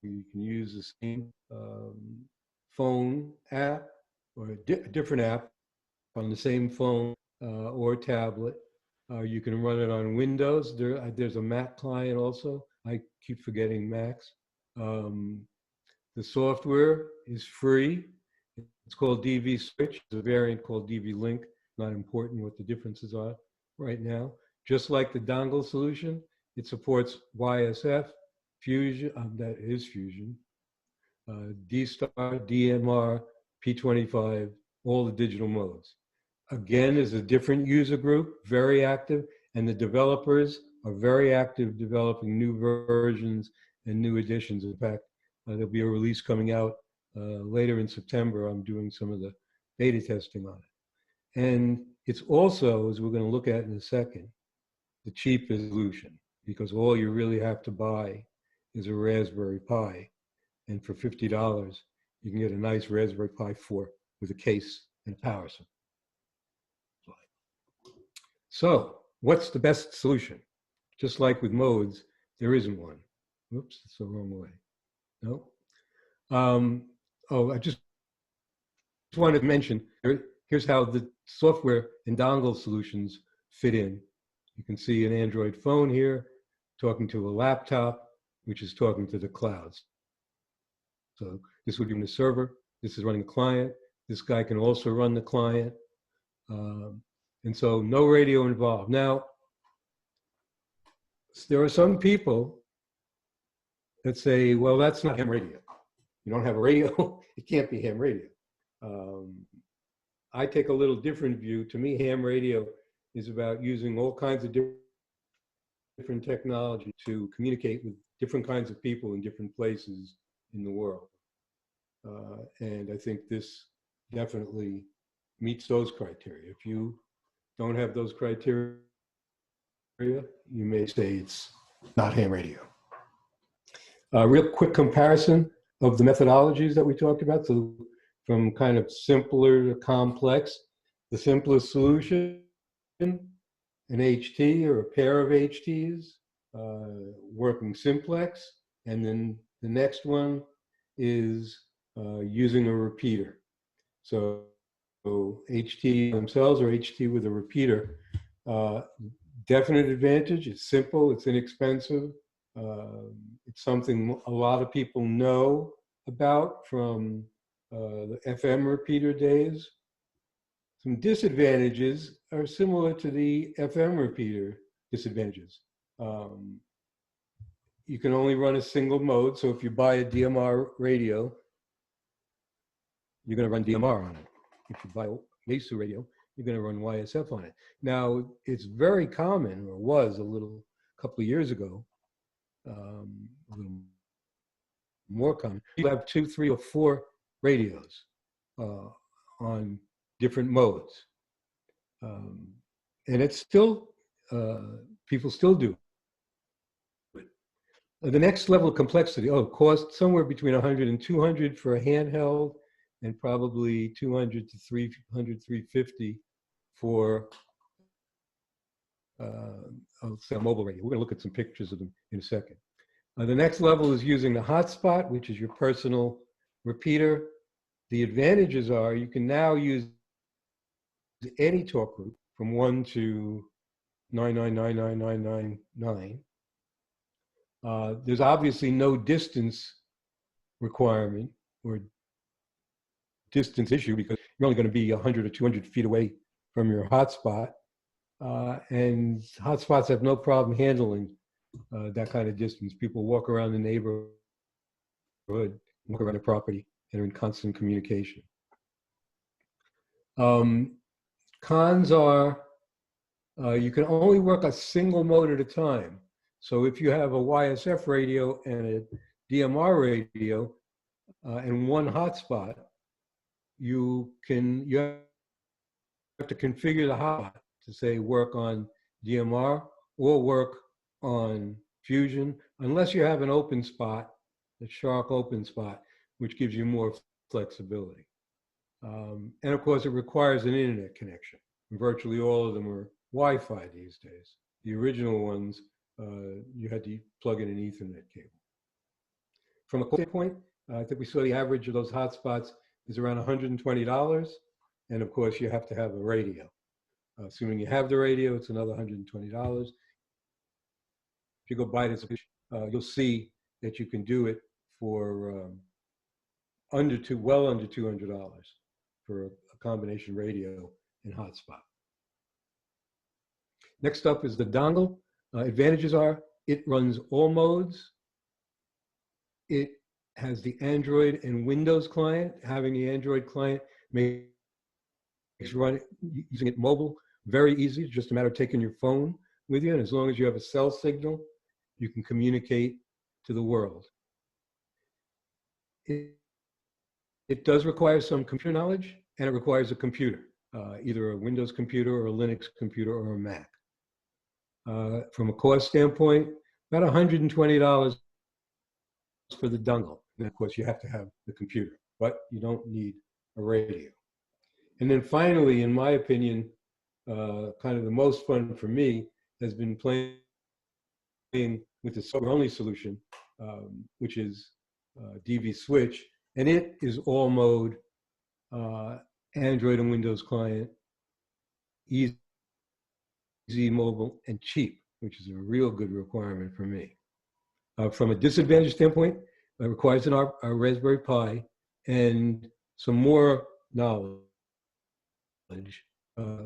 you can use the same phone app or a different app on the same phone or tablet. You can run it on Windows. There's a Mac client also. I keep forgetting Macs. The software is free. It's called DV Switch. There's a variant called DV Link. Not important what the differences are right now. Just like the dongle solution, it supports YSF, Fusion, that is Fusion, D-Star, DMR, P25, all the digital modes. Again, is a different user group, very active, and the developers are very active developing new versions and new editions. In fact, there'll be a release coming out later in September. I'm doing some of the beta testing on it. And it's also, as we're going to look at in a second, the cheapest solution, because all you really have to buy is a Raspberry Pi. And for $50, you can get a nice Raspberry Pi 4 with a case and a power supply. So what's the best solution? Just like with modes, there isn't one. Oops, it's the wrong way. No. I just wanted to mention, here's how the software and dongle solutions fit in. You can see an Android phone here talking to a laptop, which is talking to the clouds. So this would be the server. This is running the client. This guy can also run the client. And so no radio involved. Now, there are some people that say, well, that's not ham radio. You don't have a radio, it can't be ham radio. I take a little different view. To me, ham radio is about using all kinds of different technology to communicate with different kinds of people in different places in the world. And I think this definitely meets those criteria. If you don't have those criteria, you may say it's not ham radio. Real quick comparison of the methodologies that we talked about. So from kind of simpler to complex, the simplest solution, an HT or a pair of HTs, working simplex. And then the next one is using a repeater. So HT themselves or HT with a repeater. Definite advantage, it's simple, it's inexpensive. It's something a lot of people know about from the FM repeater days. Some disadvantages are similar to the FM repeater disadvantages. You can only run a single mode, so if you buy a DMR radio, you're going to run DMR on it. If you buy a Yaesu radio, you're going to run YSF on it. Now, it's very common, or was a couple of years ago, a little more common. You have 2, 3, or 4 radios on different modes. And it's still, people still do it. The next level of complexity, cost somewhere between 100 and 200 for a handheld, and probably 200 to 300, 350 for I'll say a mobile radio. We're going to look at some pictures of them in a second. The next level is using the hotspot, which is your personal repeater. The advantages are you can now use any talk group from 1 to 9999999. There's obviously no distance requirement or distance issue because you're only going to be 100 or 200 feet away from your hotspot. And hotspots have no problem handling that kind of distance. People walk around the neighborhood, walk around the property, and are in constant communication. Cons are you can only work a single mode at a time. So if you have a YSF radio and a DMR radio and one hotspot, you have to configure the hotspot to say work on DMR or work on Fusion, unless you have an open spot, a Shark open spot, which gives you more flexibility. And of course, it requires an internet connection. Virtually all of them are Wi-Fi these days. The original ones, you had to plug in an Ethernet cable. From a cost standpoint, I think we saw the average of those hotspots is around $120. And of course, you have to have a radio. Assuming you have the radio, it's another $120. If you go buy this, you'll see that you can do it for well under $200 for a combination radio and hotspot. Next up is the dongle. Advantages are it runs all modes. It has the Android and Windows client. Having the Android client makes using it mobile very easy. It's just a matter of taking your phone with you, and as long as you have a cell signal, you can communicate to the world. It does require some computer knowledge, and it requires a computer, either a Windows computer or a Linux computer or a Mac. From a cost standpoint, about $120 for the dongle. And of course, you have to have the computer, but you don't need a radio. And then finally, in my opinion, kind of the most fun for me has been playing with the software-only solution, which is DV Switch, and it is all mode Android and Windows client, easy mobile, and cheap, which is a real good requirement for me. From a disadvantage standpoint, it requires a Raspberry Pi and some more knowledge,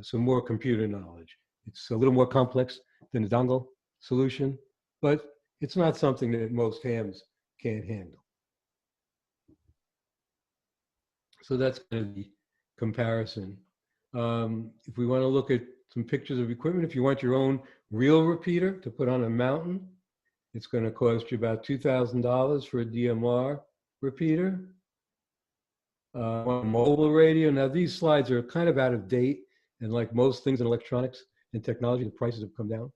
some more computer knowledge. It's a little more complex than the dongle solution, but it's not something that most hams can't handle. So that's kind of the comparison. If we want to look at some pictures of equipment, if you want your own real repeater to put on a mountain, it's going to cost you about $2,000 for a DMR repeater. Mobile radio. Now these slides are kind of out of date, and like most things in electronics and technology, the prices have come down.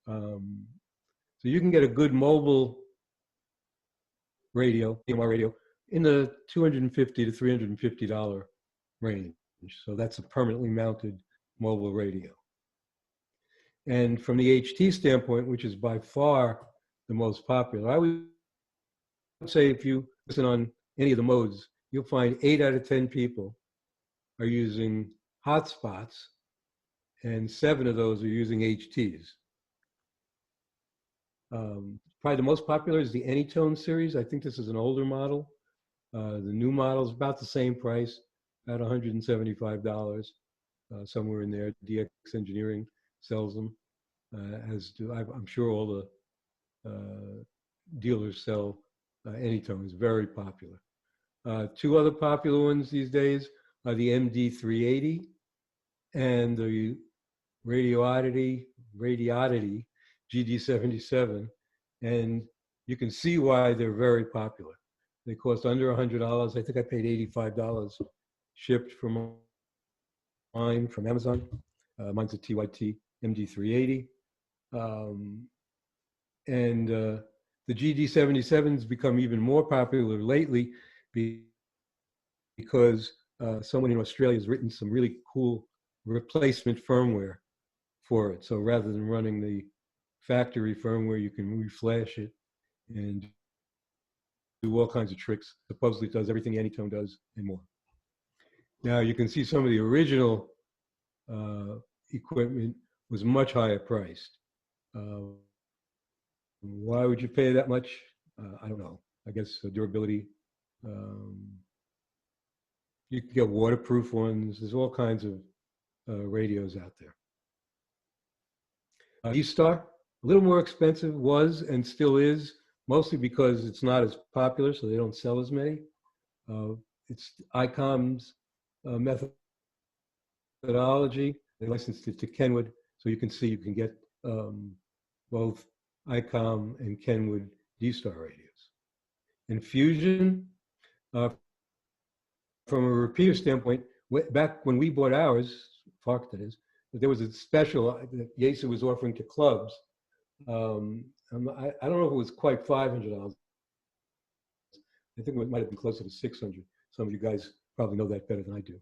So you can get a good mobile radio, DMR radio, in the $250 to $350 range. So that's a permanently mounted mobile radio. And from the HT standpoint, which is by far the most popular, I would say if you listen on any of the modes, you'll find 8 out of 10 people are using hotspots, and 7 of those are using HTs. Probably the most popular is the Anytone series. I think this is an older model. The new model is about the same price, about $175, somewhere in there. DX Engineering sells them, as do I'm sure all the dealers sell Anytone. It's very popular. 2 other popular ones these days are the MD380 and the Radioddity GD77, and you can see why they're very popular. They cost under $100. I think I paid $85 shipped from mine from Amazon. Mine's a TYT MD380. And the GD77's become even more popular lately because someone in Australia has written some really cool replacement firmware for it. So rather than running the factory firmware, you can reflash it and do all kinds of tricks. Supposedly it does everything Anytone does and more. Now you can see some of the original equipment was much higher priced. Why would you pay that much? I don't know. I guess durability. You can get waterproof ones. There's all kinds of radios out there. E-Star, a little more expensive, was and still is, mostly because it's not as popular, so they don't sell as many. It's ICOM's methodology. They licensed it to Kenwood, so you can see you can get both ICOM and Kenwood D-Star radios. And Fusion, from a repeater standpoint, back when we bought ours, Fark that is, there was a special that Yaesu was offering to clubs. I don't know if it was quite $500. I think it might have been closer to $600. Some of you guys probably know that better than I do.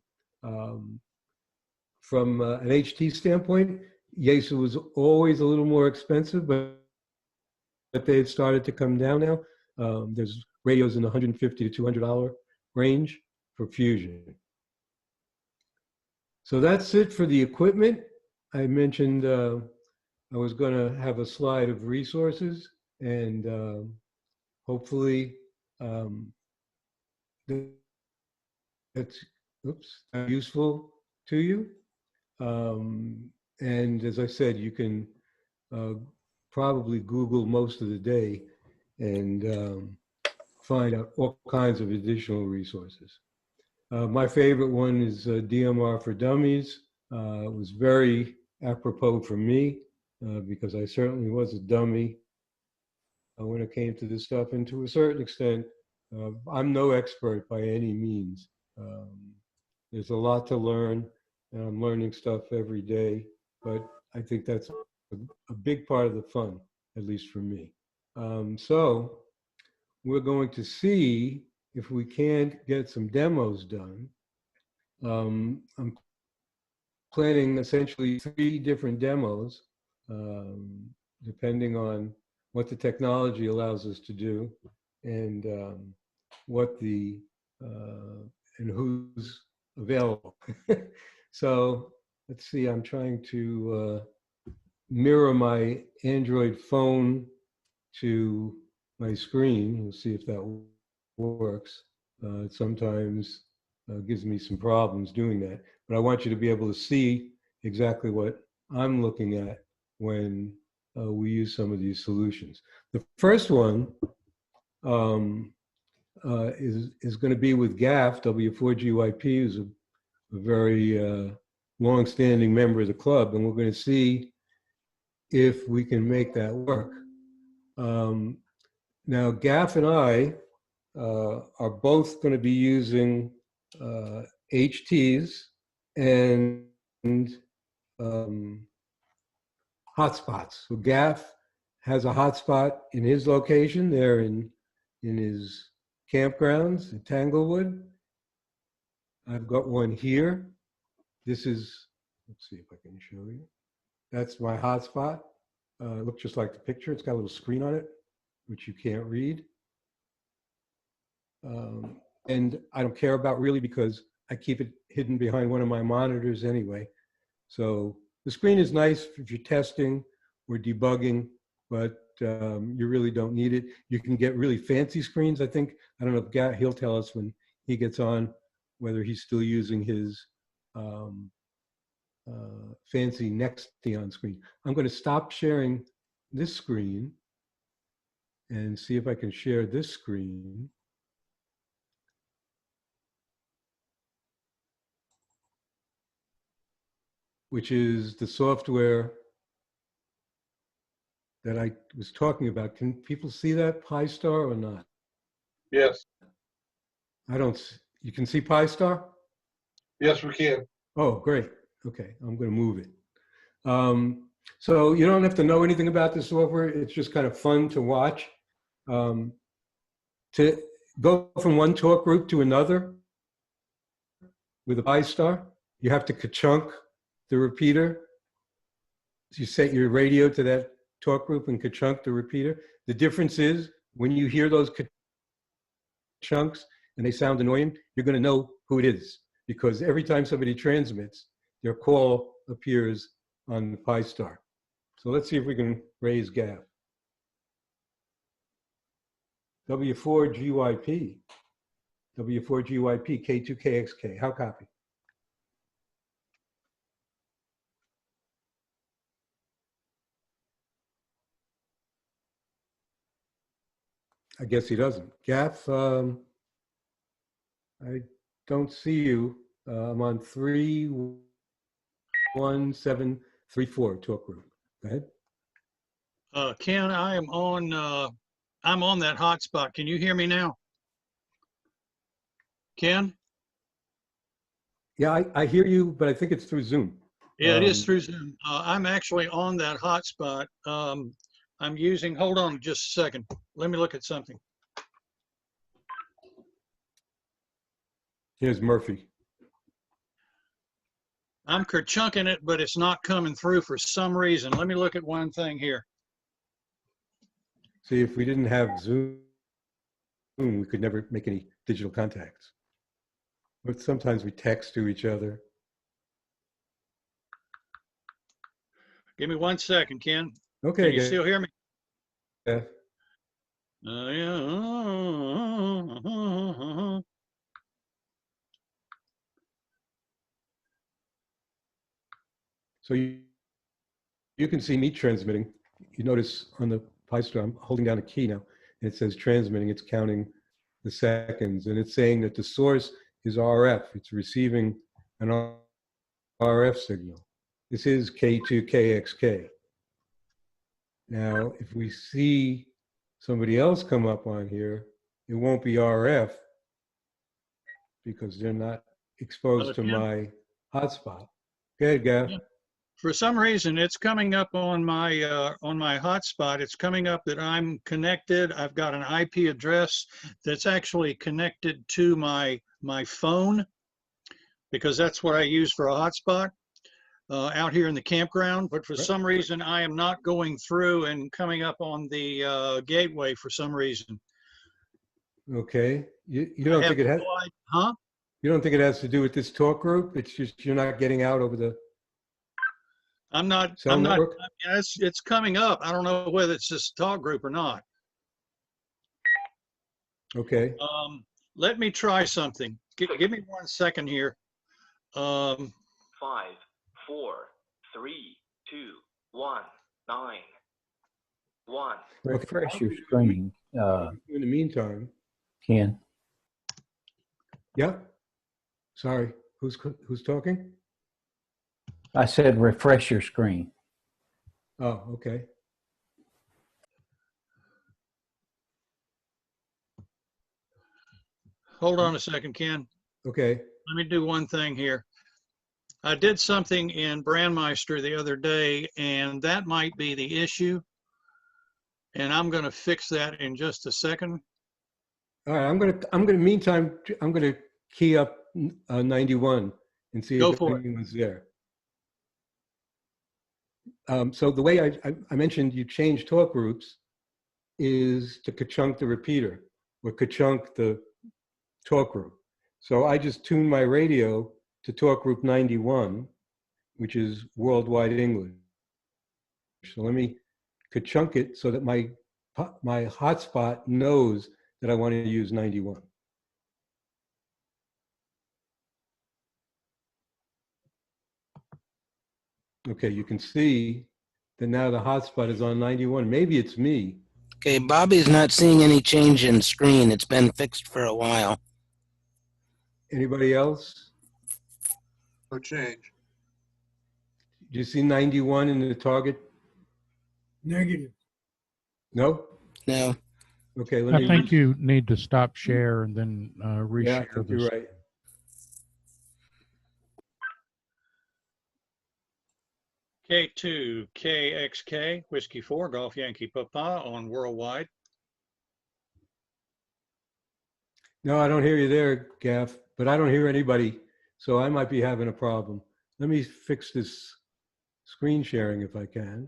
From an HT standpoint, Yaesu was always a little more expensive, but they've started to come down now. There's radios in the $150 to $200 range for Fusion. So that's it for the equipment. I mentioned I was going to have a slide of resources, and hopefully that's useful to you. And as I said, you can probably Google most of the day and find out all kinds of additional resources. My favorite one is DMR for Dummies. It was very apropos for me because I certainly was a dummy when it came to this stuff. And to a certain extent, I'm no expert by any means. There's a lot to learn, and I'm learning stuff every day. But I think that's a big part of the fun, at least for me. So we're going to see if we can't get some demos done. I'm planning essentially 3 different demos, depending on what the technology allows us to do and what the and who's available. So let's see, I'm trying to mirror my Android phone to my screen. We'll see if that works. It sometimes gives me some problems doing that, but I want you to be able to see exactly what I'm looking at when we use some of these solutions. The first one is going to be with GAF, W4GYP, who's a very long-standing member of the club, and we're going to see if we can make that work. Now, GAF and I are both going to be using HTs and hotspots. So GAF has a hotspot in his location there in his campgrounds in Tanglewood. I've got one here. This is, let's see if I can show you. That's my hotspot. It looks just like the picture. It's got a little screen on it, which you can't read. And I don't care about really because I keep it hidden behind one of my monitors anyway. So the screen is nice if you're testing or debugging, but you really don't need it. You can get really fancy screens. I think, I don't know if he'll tell us when he gets on whether he's still using his fancy Nextion screen. I'm going to stop sharing this screen and see if I can share this screen. Which is the software that I was talking about. Can people see that PyStar or not? Yes. I don't, you can see PyStar? Yes, we can. Oh, great. Okay, I'm going to move it. So you don't have to know anything about the software. It's just kind of fun to watch. To go from one talk group to another with a PyStar, you have to ka-chunk the repeater. You set your radio to that talk group and ka-chunk the repeater. The difference is when you hear those chunks and they sound annoying, you're going to know who it is because every time somebody transmits, their call appears on the PyStar. So let's see if we can raise GAF. W4GYP, W4GYP, K2KXK, how copy? I guess he doesn't. GAF, I don't see you. I'm on 31734 talk group. Go ahead. Ken, I'm on that hotspot. Can you hear me now? Ken? Yeah, I hear you, but I think it's through Zoom. Yeah, it is through Zoom. I'm actually on that hotspot. I'm using, hold on just a second. Let me look at something. Here's Murphy. I'm chunking it, but it's not coming through for some reason. Let me look at one thing here. See, if we didn't have Zoom, we could never make any digital contacts. But sometimes we text to each other. Give me 1 second, Ken. Okay. Can you still hear me? Yeah. Yeah. So you can see me transmitting. You notice on the PyStar, I'm holding down a key now, and it says transmitting. It's counting the seconds, and it's saying that the source is RF. It's receiving an RF signal. This is K2KXK. Now, if we see somebody else come up on here, it won't be RF because they're not exposed to my hotspot. Go ahead, Gav. Yeah. For some reason, it's coming up on my hotspot. It's coming up that I'm connected. I've got an IP address that's actually connected to my phone because that's what I use for a hotspot out here in the campground. But for some reason, I am not going through and coming up on the gateway for some reason. Okay. You don't think it has? Huh? You don't think it has to do with this talk group? It's just you're not getting out over the I'm not, cell network? it's coming up. I don't know whether it's this talk group or not. Okay. Let me try something. Give me 1 second here. 5, 4, 3, 2, 1, 9, 1. Refresh your screen, In the meantime, Ken. yeah. Sorry, who's talking? I said refresh your screen. Oh, okay. Hold on a second, Ken. Okay. Let me do one thing here. I did something in Brandmeister the other day, and that might be the issue. And I'm going to fix that in just a second. All right. Meantime, I'm gonna key up 91 and see Go if for it. anyone's there. So the way I mentioned you change talk groups is to ka-chunk the repeater or ka-chunk the talk group. So I just tuned my radio to talk group 91, which is worldwide English. So let me ka-chunk it so that my hotspot knows that I want to use 91. Okay, you can see that now the hotspot is on 91. Maybe it's me. Okay, Bobby's not seeing any change in screen. It's been fixed for a while. Anybody else? No change. Do you see 91 in the target? Negative. No? No. Okay, let I me. think you need to stop share and then reshare Yeah, I think this. you're right. K2 KXK Whiskey 4 Golf Yankee Papa on worldwide. No, I don't hear you there, Gaff, but I don't hear anybody, so I might be having a problem. Let me fix this screen sharing if I can.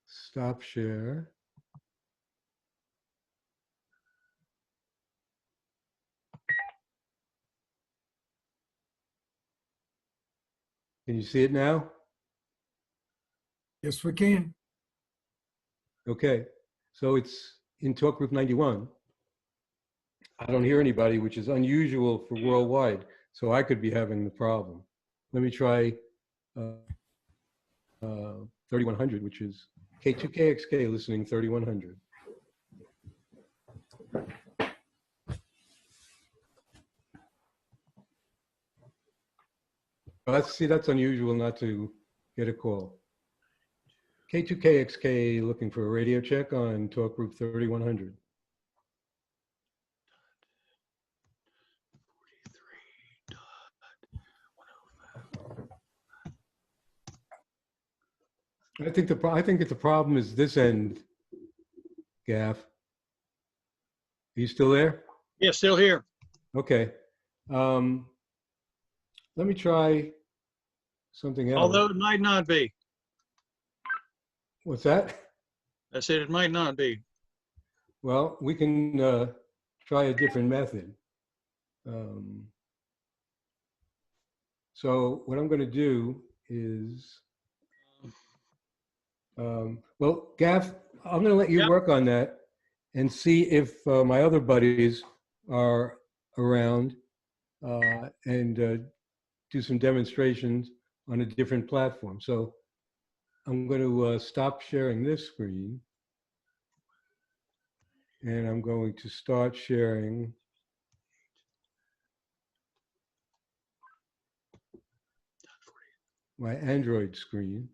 Stop share. Can you see it now? Yes, we can. Okay, so it's in talk group 91. I don't hear anybody, which is unusual for worldwide, so I could be having the problem. Let me try 3100, which is K2KXK listening 3100. That's unusual not to get a call. K2KXK looking for a radio check on talk group 3100. I think that the problem is this end, Gaff. Are you still there? Yeah, still here. Okay. Let me try something else. Although it might not be. What's that? I said it might not be. Well, we can try a different method. So what I'm going to do is, well, Gaff, I'm going to let you Yep. work on that and see if my other buddies are around and do some demonstrations on a different platform. So I'm going to stop sharing this screen. And I'm going to start sharing my Android screen,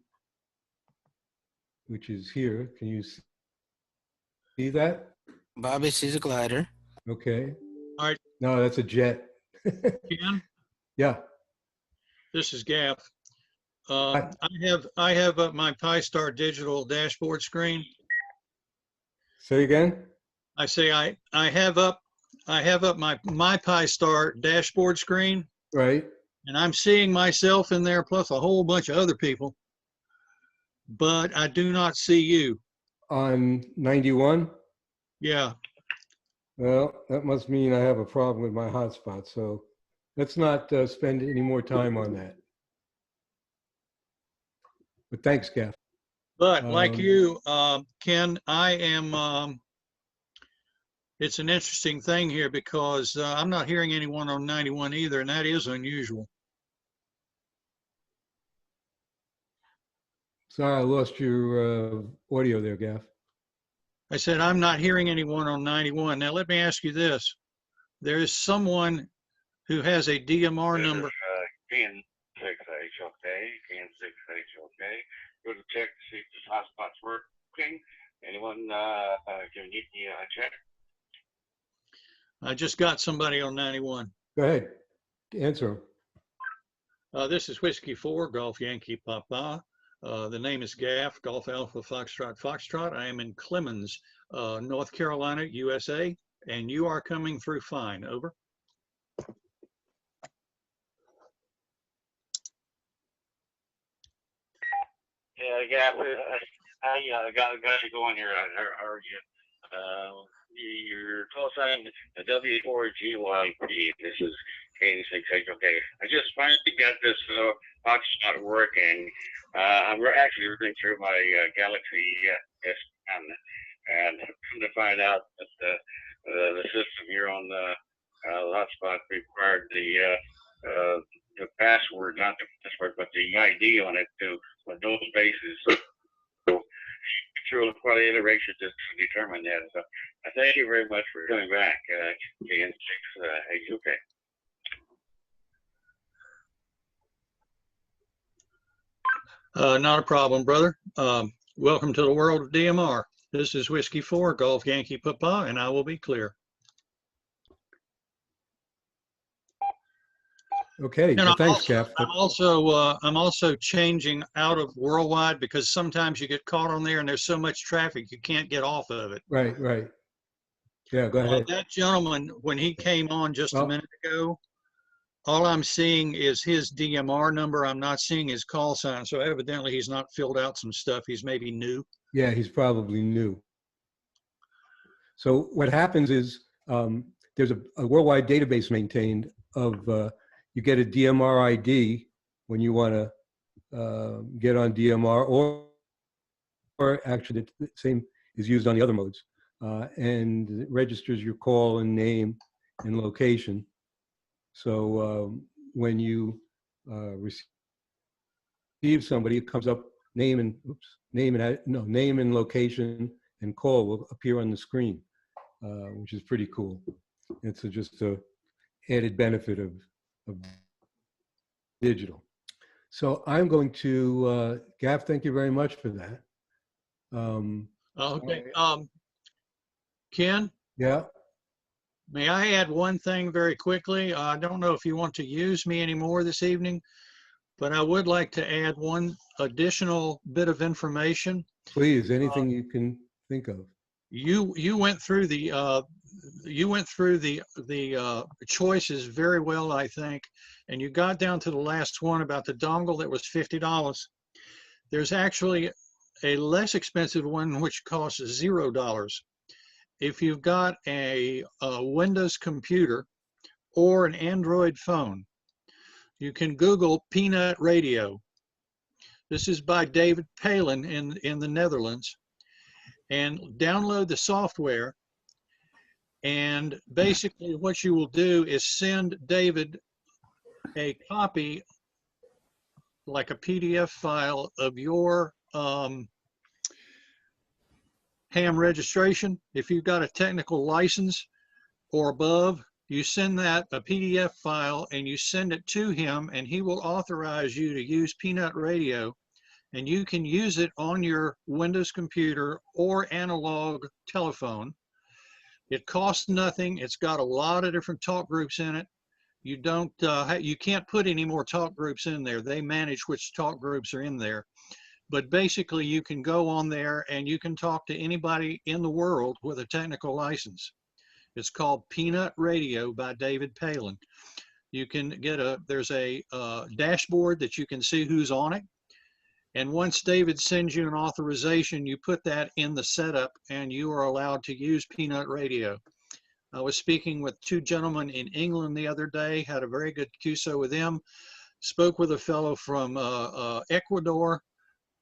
which is here. Can you see that? Bobby sees a glider. Okay. All right. No, that's a jet. Ken, Yeah. this is Gaff. I have my Pi-Star digital dashboard screen. Say again? I say I have up my Pi-Star dashboard screen, Right. and I'm seeing myself in there plus a whole bunch of other people. but I do not see you. On 91? Yeah. Well, that must mean I have a problem with my hotspot. So let's not spend any more time on that. But thanks, Gaff. But like you, Ken, I am, it's an interesting thing here because I'm not hearing anyone on 91 either, and that is unusual. Sorry, I lost your audio there, Gaff. I said, I'm not hearing anyone on 91. Now, let me ask you this. There is someone who has a DMR number. Ken 6H, okay. Ken 6H, okay. Go to check to see if the hotspot's working. Anyone can you check? I just got somebody on 91. Go ahead. Answer him. This is Whiskey 4, Golf Yankee Papa. The name is Gaff, Golf Alpha Foxtrot Foxtrot. I am in Clemens, North Carolina, USA, and you are coming through fine. Over. Yeah, Gaff, I got you going here. How are you? Your call sign W4GYP. This is K6H. Okay, I just finally got this hotspot working. I'm actually reading through my Galaxy S10, and come to find out that the system here on the hotspot required the password, not the password, but the ID on it to those bases. So through quite an iteration to determine that. So thank you very much for coming back, KN6 UK. Not a problem, brother. Welcome to the world of DMR. This is Whiskey 4, Golf Yankee Papa, and I will be clear. Okay, well, thanks, Gaff. I'm also changing out of worldwide because sometimes you get caught on there and there's so much traffic you can't get off of it. Right. Yeah, go ahead. That gentleman, when he came on just a minute ago, all I'm seeing is his DMR number. I'm not seeing his call sign. So evidently he's not filled out some stuff. He's maybe new. Yeah, he's probably new. So what happens is there's a worldwide database maintained of you get a DMR ID when you want to get on DMR, or actually the same is used on the other modes, and it registers your call and name and location. So when you receive somebody, it comes up name and location and call will appear on the screen, which is pretty cool. It's just a added benefit of digital. So I'm going to Gav, thank you very much for that. Okay. Ken? Yeah. May I add one thing very quickly? I don't know if you want to use me anymore this evening, but I would like to add one additional bit of information. Please, anything you can think of. You went through the choices very well, I think, and you got down to the last one about the dongle that was $50. There's actually a less expensive one which costs $0. If you've got a Windows computer or an Android phone, you can Google Peanut Radio. This is by David Palin in the Netherlands, and download the software. And basically what you will do is send David a copy, like a PDF file of your ham registration. If you've got a technical license or above, you send that a PDF file and you send it to him, and he will authorize you to use Peanut Radio, and you can use it on your Windows computer or analog telephone. It costs nothing. It's got a lot of different talk groups in it. You don't, you can't put any more talk groups in there. They manage which talk groups are in there. But basically you can go on there and you can talk to anybody in the world with a technical license. It's called Peanut Radio by David Palin. You can get there's a dashboard that you can see who's on it. And once David sends you an authorization, you put that in the setup and you are allowed to use Peanut Radio. I was speaking with two gentlemen in England the other day, had a very good QSO with them, spoke with a fellow from Ecuador,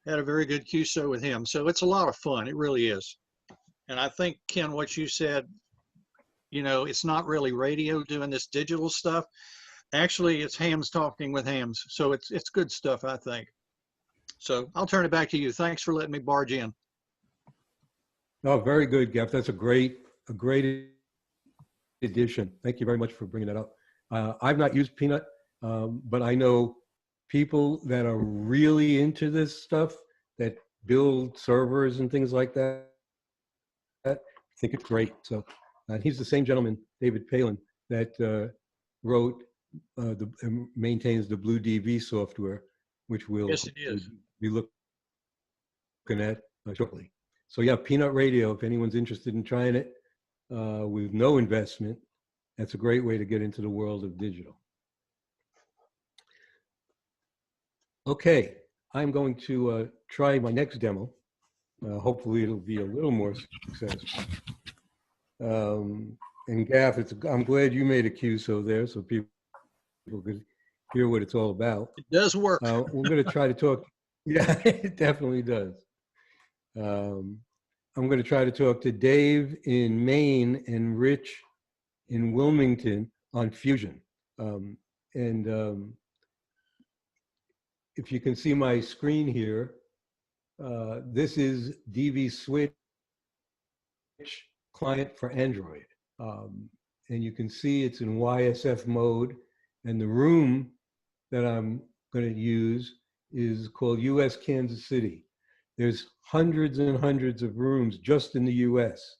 had a very good QSO with him. So it's a lot of fun, it really is. And I think, Ken, what you said, you know, it's not really radio doing this digital stuff. Actually, it's hams talking with hams. So it's good stuff, I think. So I'll turn it back to you. Thanks for letting me barge in. Oh, very good, Gav. That's a great addition. Thank you very much for bringing that up. I've not used Peanut, but I know people that are really into this stuff, that build servers and things like that. I think it's great. So he's the same gentleman, David Palin, that wrote maintains the Blue DV software, which we'll Yes, it is. be looking at shortly. So yeah, Peanut Radio, if anyone's interested in trying it with no investment, that's a great way to get into the world of digital. Okay, I'm going to try my next demo. Hopefully it'll be a little more successful. And Gav, I'm glad you made a QSO there so people could hear what it's all about. It does work. We're going to try to talk. Yeah, it definitely does. I'm going to try to talk to Dave in Maine and Rich in Wilmington on Fusion. If you can see my screen here, this is DV Switch client for Android. And you can see it's in YSF mode. And the room that I'm going to use is called US Kansas City. There's hundreds and hundreds of rooms just in the US.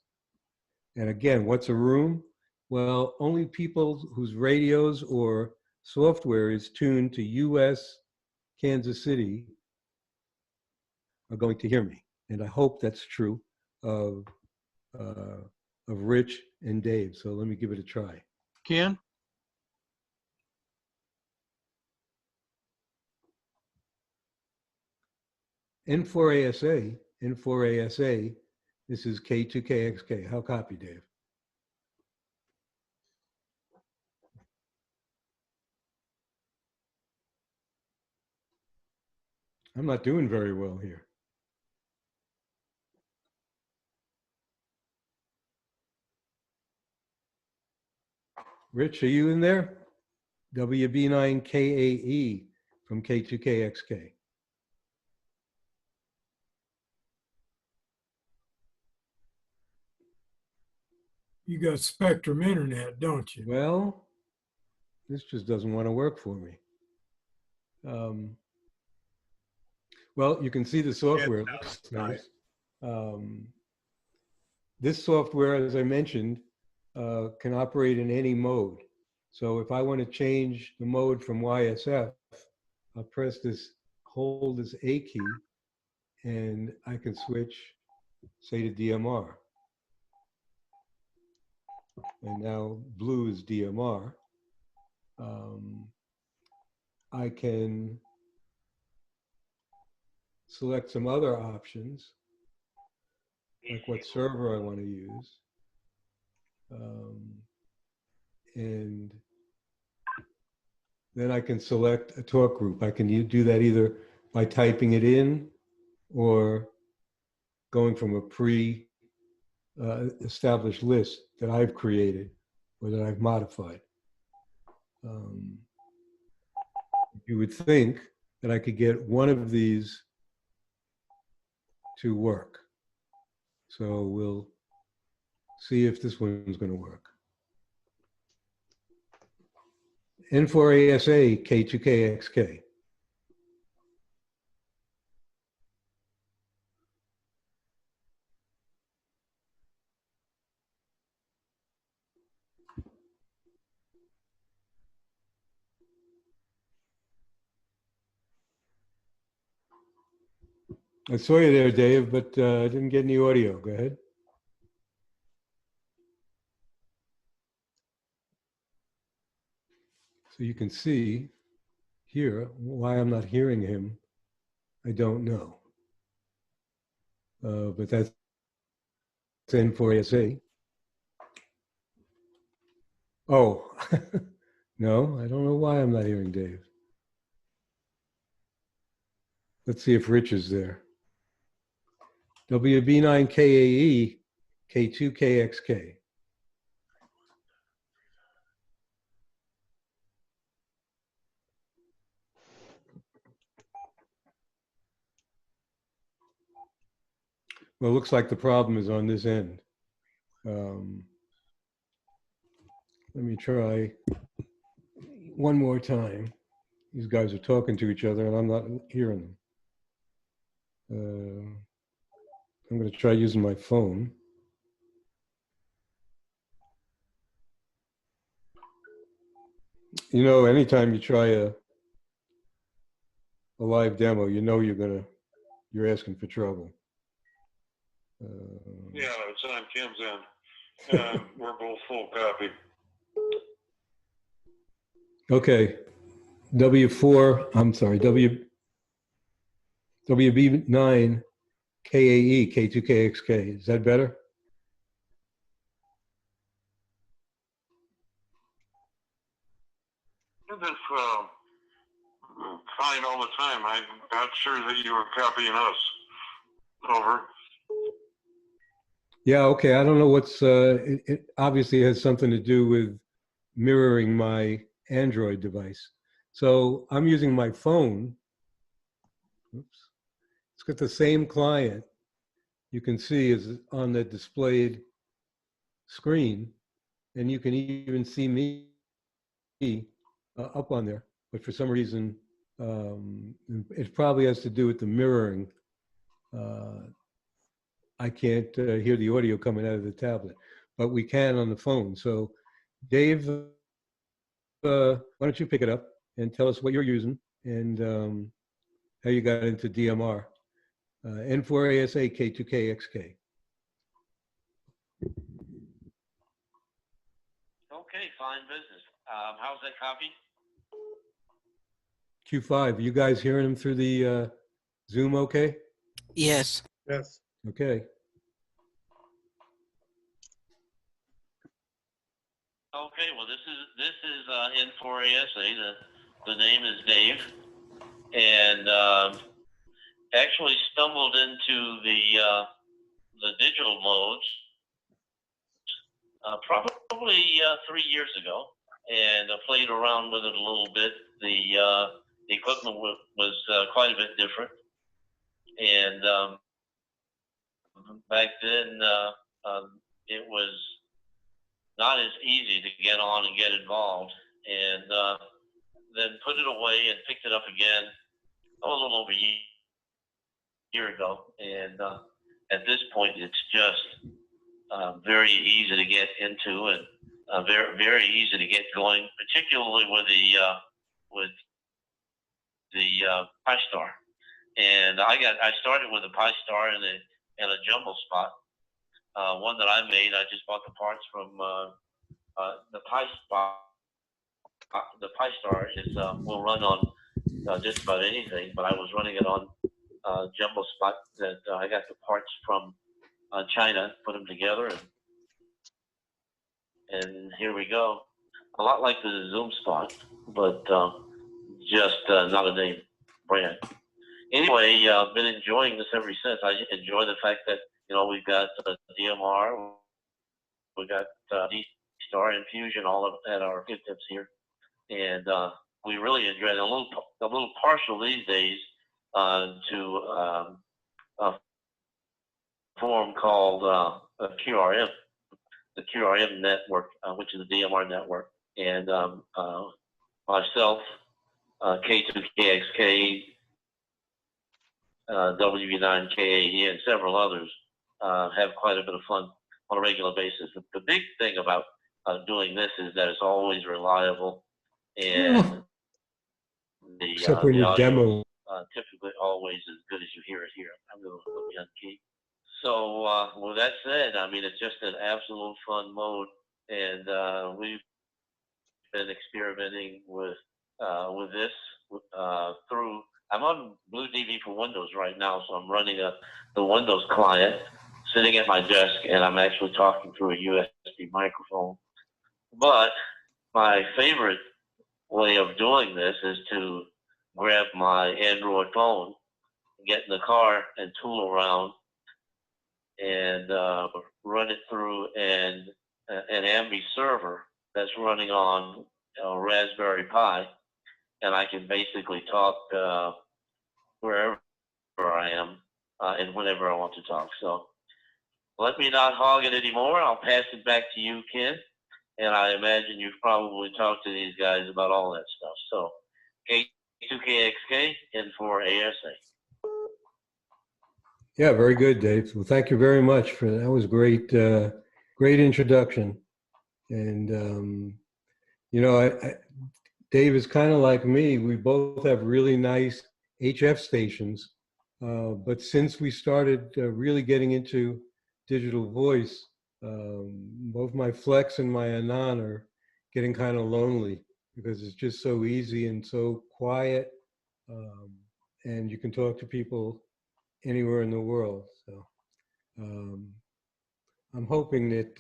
And again, what's a room? Well, only people whose radios or software is tuned to US Kansas City are going to hear me. And I hope that's true of Rich and Dave. So let me give it a try. Ken? N4ASA, this is K2KXK. How copy, Dave? I'm not doing very well here. Rich, are you in there? WB9KAE from K2KXK. You got Spectrum Internet, don't you? Well, this just doesn't want to work for me. Well, you can see the software. Yeah, looks nice. This software, as I mentioned, can operate in any mode. So if I want to change the mode from YSF, I'll press this, hold this A key, and I can switch, say, to DMR. And now blue is DMR. I can select some other options, like what server I want to use. And then I can select a talk group. I can do that either by typing it in or going from a established list that I've created or that I've modified. You would think that I could get one of these to work. So we'll see if this one's going to work. N4ASA K2KXK. I saw you there, Dave, but I didn't get any audio. Go ahead. So you can see here why I'm not hearing him. I don't know. But that's N4ASA. Oh, no, I don't know why I'm not hearing Dave. Let's see if Rich is there. WB9KAE, K2KXK. Well, it looks like the problem is on this end. Let me try one more time. These guys are talking to each other and I'm not hearing them. I'm going to try using my phone. You know, anytime you try a live demo, you know you're asking for trouble. Yeah, it's on Kim's end. And we're both full copy. Okay. WB9 KAE, K2KXK. Is that better? You've been fine all the time. I'm not sure that you were copying us. Over. Yeah, okay. I don't know what's, it obviously has something to do with mirroring my Android device. So I'm using my phone. Oops. It's got the same client you can see is on the displayed screen, and you can even see me up on there. But for some reason, it probably has to do with the mirroring. I can't hear the audio coming out of the tablet, but we can on the phone. So Dave, why don't you pick it up and tell us what you're using and how you got into DMR. N4ASA K2KXK. Okay, fine business. How's that copy? Q5, are you guys hearing him through the Zoom okay? Yes. Yes. Okay. Okay, well this is N4ASA. The name is Dave, and actually stumbled into the digital modes probably 3 years ago, and played around with it a little bit. The equipment was quite a bit different, and back then it was not as easy to get on and get involved, and then put it away and picked it up again a little over a year ago, and at this point it's just very easy to get into and very, very easy to get going, particularly with the PyStar. And I started with a PyStar and a jumbo spot, one that I made. I just bought the parts from the PyStar. The PyStar will run on just about anything, but I was running it on jumbo spot that I got the parts from China, put them together, and here we go. A lot like the Zoom spot, but just not a name brand. Anyway, I've been enjoying this ever since. I enjoy the fact that, you know, we've got DMR, we got D-Star and Fusion all at our fingertips here, and we really enjoy it. A little partial these days to a form called QRM, the QRM network, which is the DMR network, and myself, K2KXK, WB9KAE, and several others have quite a bit of fun on a regular basis. The big thing about doing this is that it's always reliable, and Except when the you audio demo. typically always as good as you hear it here. I'm going to put me on key. So with that said, I mean, it's just an absolute fun mode, and we've been experimenting with this through. I'm on Blue DVD CD for Windows right now, so I'm running the Windows client, sitting at my desk, and I'm actually talking through a USB microphone. But my favorite way of doing this is to grab my Android phone, get in the car, and tool around and run it through an Ambi server that's running on a Raspberry Pi, and I can basically talk wherever I am and whenever I want to talk. So let me not hog it anymore. I'll pass it back to you, Ken. And I imagine you've probably talked to these guys about all that stuff. So K2KXK and for ASA. Yeah, very good, Dave. Well, thank you very much for that. Was great, great introduction. And Dave is kind of like me. We both have really nice HF stations, but since we started really getting into digital voice, both my Flex and my Anon are getting kind of lonely because it's just so easy and so quiet, and you can talk to people anywhere in the world. So I'm hoping that,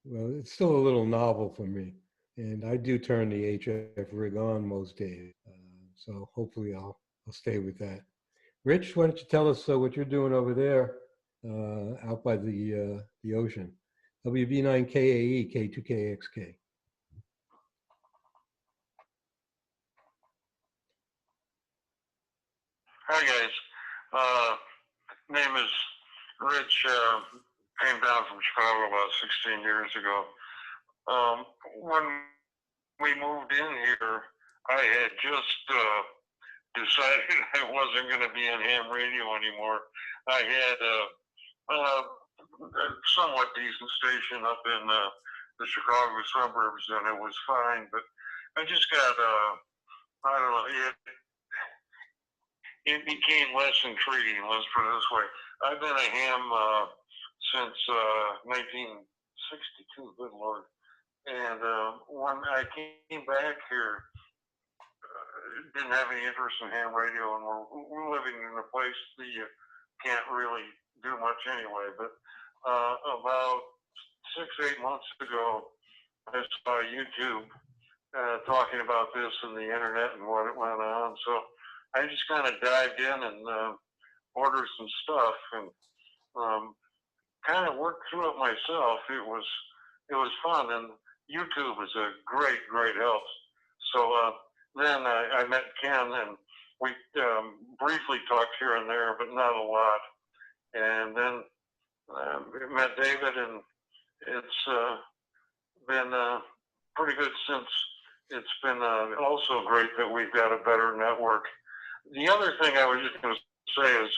well, it's still a little novel for me, and I do turn the HF rig on most days. So hopefully I'll stay with that. Rich, why don't you tell us what you're doing over there out by the ocean? WB9KAE, K2KXK. Hi guys, name is Rich. Came down from Chicago about 16 years ago. When we moved in here, I had just decided I wasn't going to be in ham radio anymore. I had a somewhat decent station up in the Chicago suburbs, and it was fine. But I just got, I don't know, it became less intriguing, let's put it this way. I've been a ham since 1962, good Lord. And when I came back here, didn't have any interest in ham radio, and we're living in a place that you can't really do much anyway. But about 6-8 months ago, I saw YouTube talking about this and the internet and what it went on. So I just kind of dived in and ordered some stuff and kind of worked through it myself. It was fun, and YouTube is a great help. So then I met Ken, and we briefly talked here and there, but not a lot. And then met David, and it's been pretty good since. It's been also great that we've got a better network. The other thing I was just going to say is,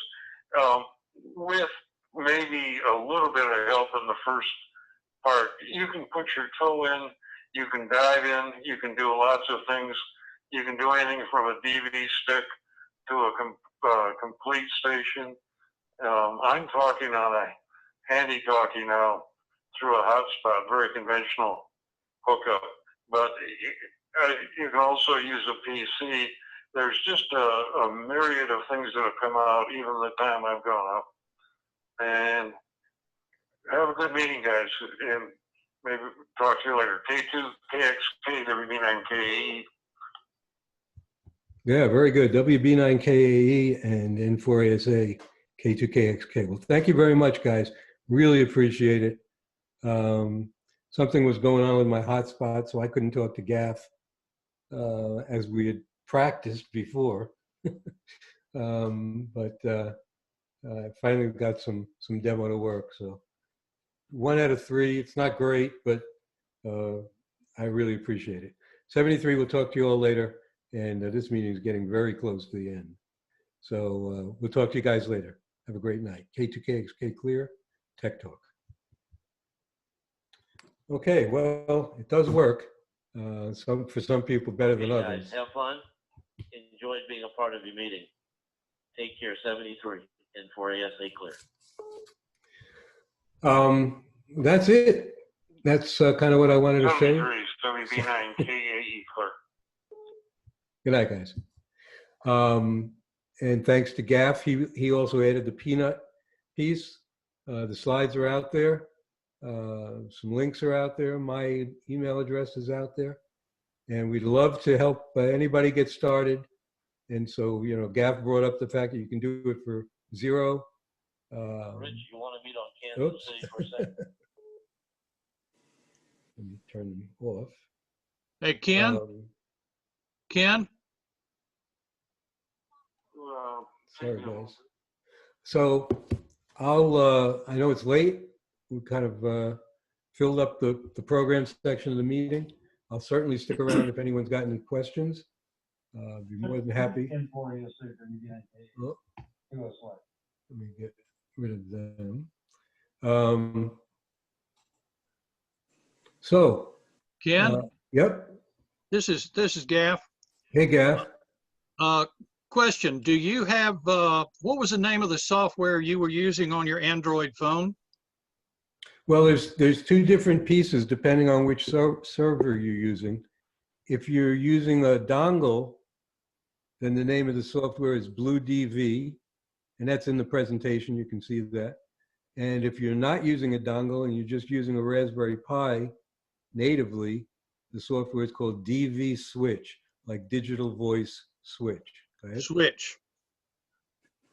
with maybe a little bit of help in the first part, you can put your toe in, you can dive in, you can do lots of things. You can do anything from a DVD stick to a complete station. I'm talking on a handy talkie now through a hotspot, very conventional hookup. But you can also use a PC. There's just a myriad of things that have come out even the time I've gone up. And have a good meeting, guys. And maybe talk to you later. K2KXK, WB9KAE. Yeah, very good. WB9KAE and N4ASA, K2KXK. Well, thank you very much, guys. Really appreciate it. Something was going on with my hotspot, so I couldn't talk to Gaff as we had practiced before. But I finally got some demo to work. So 1 out of 3, it's not great, but I really appreciate it. 73, we'll talk to you all later. And this meeting is getting very close to the end. So we'll talk to you guys later. Have a great night. K2KXK Clear, Tech Talk. Okay, well, it does work. For some people better than others. Have fun. Enjoyed being a part of your meeting. Take care, 73, and for ASA Clear. That's it. That's kind of what I wanted to say. 73, WB9KAE Clear. Good night, guys. And thanks to Gaff, he also added the peanut piece. The slides are out there. Some links are out there. My email address is out there. And we'd love to help anybody get started. And so, you know, Gaff brought up the fact that you can do it for $0. Rich, you want to meet on Kansas Oops. City for a second? Let me turn them off. Hey, Ken? Ken? Sorry, guys. So I know it's late. We kind of filled up the program section of the meeting. I'll certainly stick around if anyone's got any questions. I'd be more than happy. Oh, let me get rid of them. So, Ken? Yep. This is Gaff. Hey, Gaff. Question, do you have, what was the name of the software you were using on your Android phone? Well, there's two different pieces depending on which server you're using. If you're using a dongle, then the name of the software is BlueDV, and that's in the presentation, you can see that. And if you're not using a dongle and you're just using a Raspberry Pi natively, the software is called DV Switch, like digital voice switch. Switch.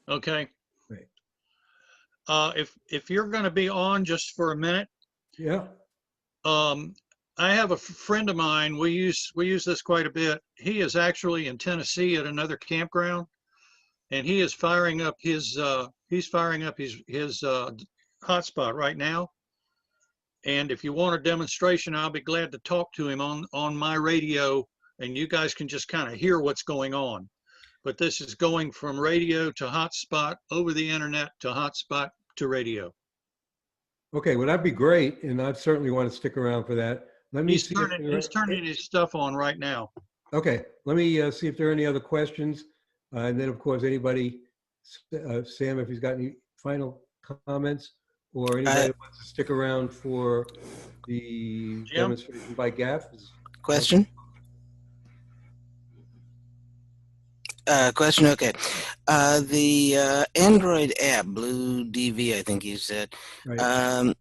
Okay. Right. If you're going to be on just for a minute. Yeah. I have a friend of mine. We use this quite a bit. He is actually in Tennessee at another campground, and he is firing up his hotspot right now. And if you want a demonstration, I'll be glad to talk to him on my radio, and you guys can just kind of hear what's going on. But this is going from radio to hotspot, over the internet to hotspot to radio. Okay, well, that'd be great, and I'd certainly want to stick around for that. Let me see. He's turning his stuff on right now. Okay, let me see if there are any other questions. And then, of course, anybody, Sam, if he's got any final comments, or anybody that wants to stick around for the demonstration by Gaff. Question? Question, okay. The Android app, BlueDV, I think you said. Right.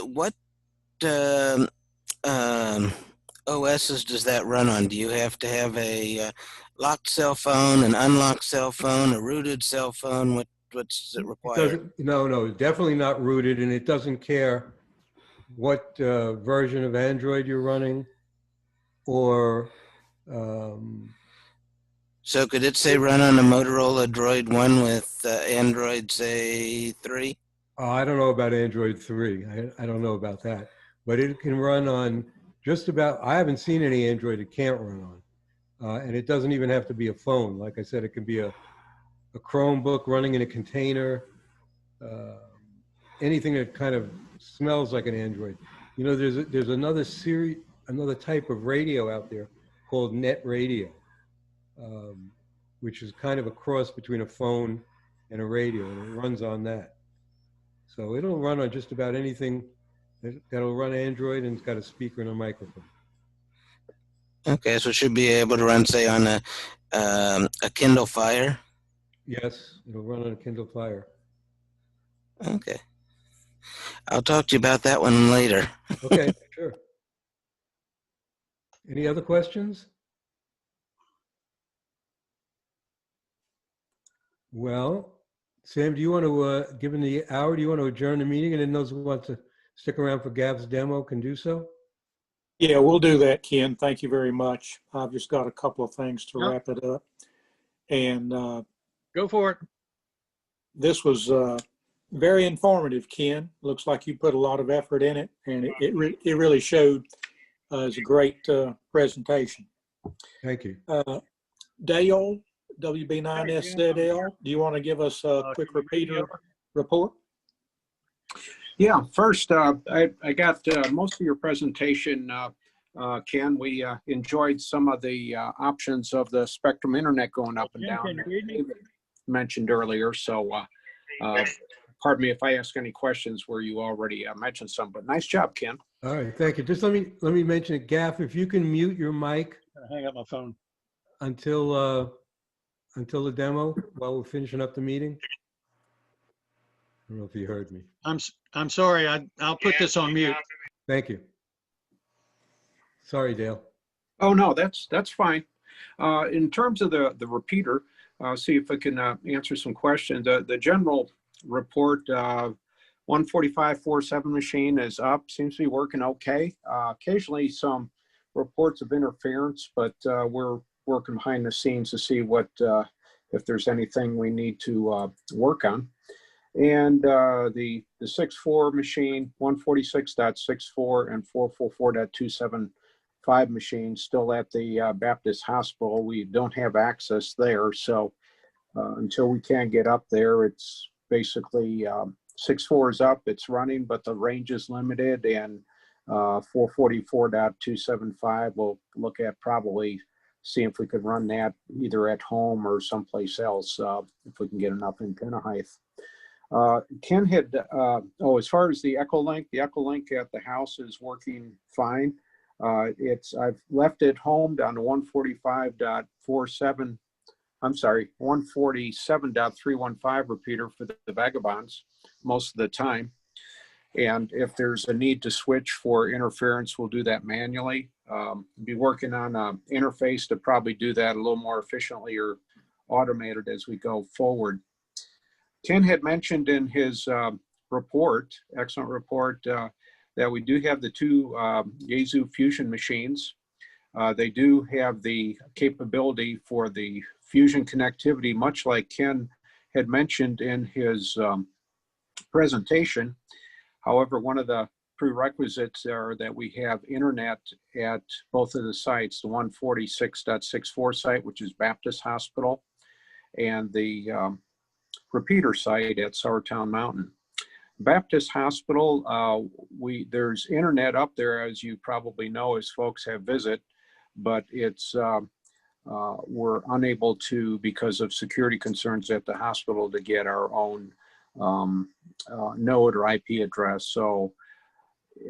What OSs does that run on? Do you have to have a locked cell phone, an unlocked cell phone, a rooted cell phone? What's it required? No, definitely not rooted, and it doesn't care what version of Android you're running, or so could it say run on a Motorola Droid 1 with Android, say, 3? Oh, I don't know about Android 3. I don't know about that. But it can run on just about, I haven't seen any Android it can't run on. And it doesn't even have to be a phone. Like I said, it can be a Chromebook running in a container, anything that kind of smells like an Android. You know, there's another type of radio out there called net radio. Which is kind of a cross between a phone and a radio, and it runs on that. So it'll run on just about anything that'll run Android, and it's got a speaker and a microphone. Okay, so it should be able to run, say, on a Kindle Fire? Yes, it'll run on a Kindle Fire. Okay. I'll talk to you about that one later. Okay, sure. Any other questions? Well, Sam, do you want to, given the hour, do you want to adjourn the meeting, and then those who want to stick around for Gav's demo can do so? Yeah, we'll do that, Ken. Thank you very much. I've just got a couple of things to wrap it up. And go for it. This was very informative, Ken. Looks like you put a lot of effort in it, and it really showed as a great presentation. Thank you. Dale, WB9SZL, do you want to give us a quick repeater report? Yeah, first, I got most of your presentation, Ken. We enjoyed some of the options of the Spectrum Internet going up and down, David mentioned earlier. So, pardon me if I ask any questions where you already mentioned some, but nice job, Ken. All right, thank you. Just let me mention it, Gaff, if you can mute your mic. Hang up my phone. Until until the demo while we're finishing up the meeting? I don't know if you heard me. I'm sorry. I'll put this on mute. Thank you. Sorry, Dale. Oh, no, that's fine. In terms of the repeater, see if I can answer some questions. The general report, 145.47 machine is up, seems to be working okay. Occasionally some reports of interference, but we're working behind the scenes to see what if there's anything we need to work on. And the 6.4 machine, 146.64 and 444.275 machines still at the Baptist Hospital. We don't have access there, so until we can get up there, it's basically 6.4 is up, it's running, but the range is limited, and 444.275 we'll look at probably see if we could run that either at home or someplace else if we can get enough antenna height. Ken had, as far as the Echolink at the house is working fine. I've left it home down to 147.315 repeater for the Vagabonds most of the time. And if there's a need to switch for interference, we'll do that manually. Be working on an interface to probably do that a little more efficiently or automated as we go forward. Ken had mentioned in his report, excellent report, that we do have the two Yaesu Fusion machines. They do have the capability for the Fusion connectivity, much like Ken had mentioned in his presentation. However, one of the prerequisites are that we have internet at both of the sites, the 146.64 site, which is Baptist Hospital, and the repeater site at Sourtown Mountain. Baptist Hospital, there's internet up there, as you probably know, as folks have visit, but it's we're unable to, because of security concerns at the hospital, to get our own node or IP address. So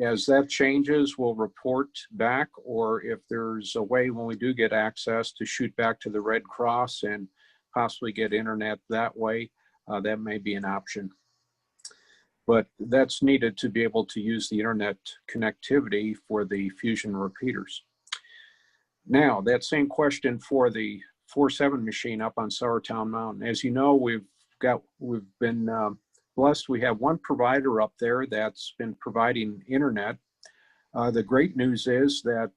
as that changes, we'll report back, or if there's a way when we do get access to shoot back to the Red Cross and possibly get internet that way, that may be an option. But that's needed to be able to use the internet connectivity for the Fusion repeaters. Now, that same question for the 4.7 machine up on Sourtown Mountain. As you know, we've been blessed. We have one provider up there that's been providing internet. The great news is that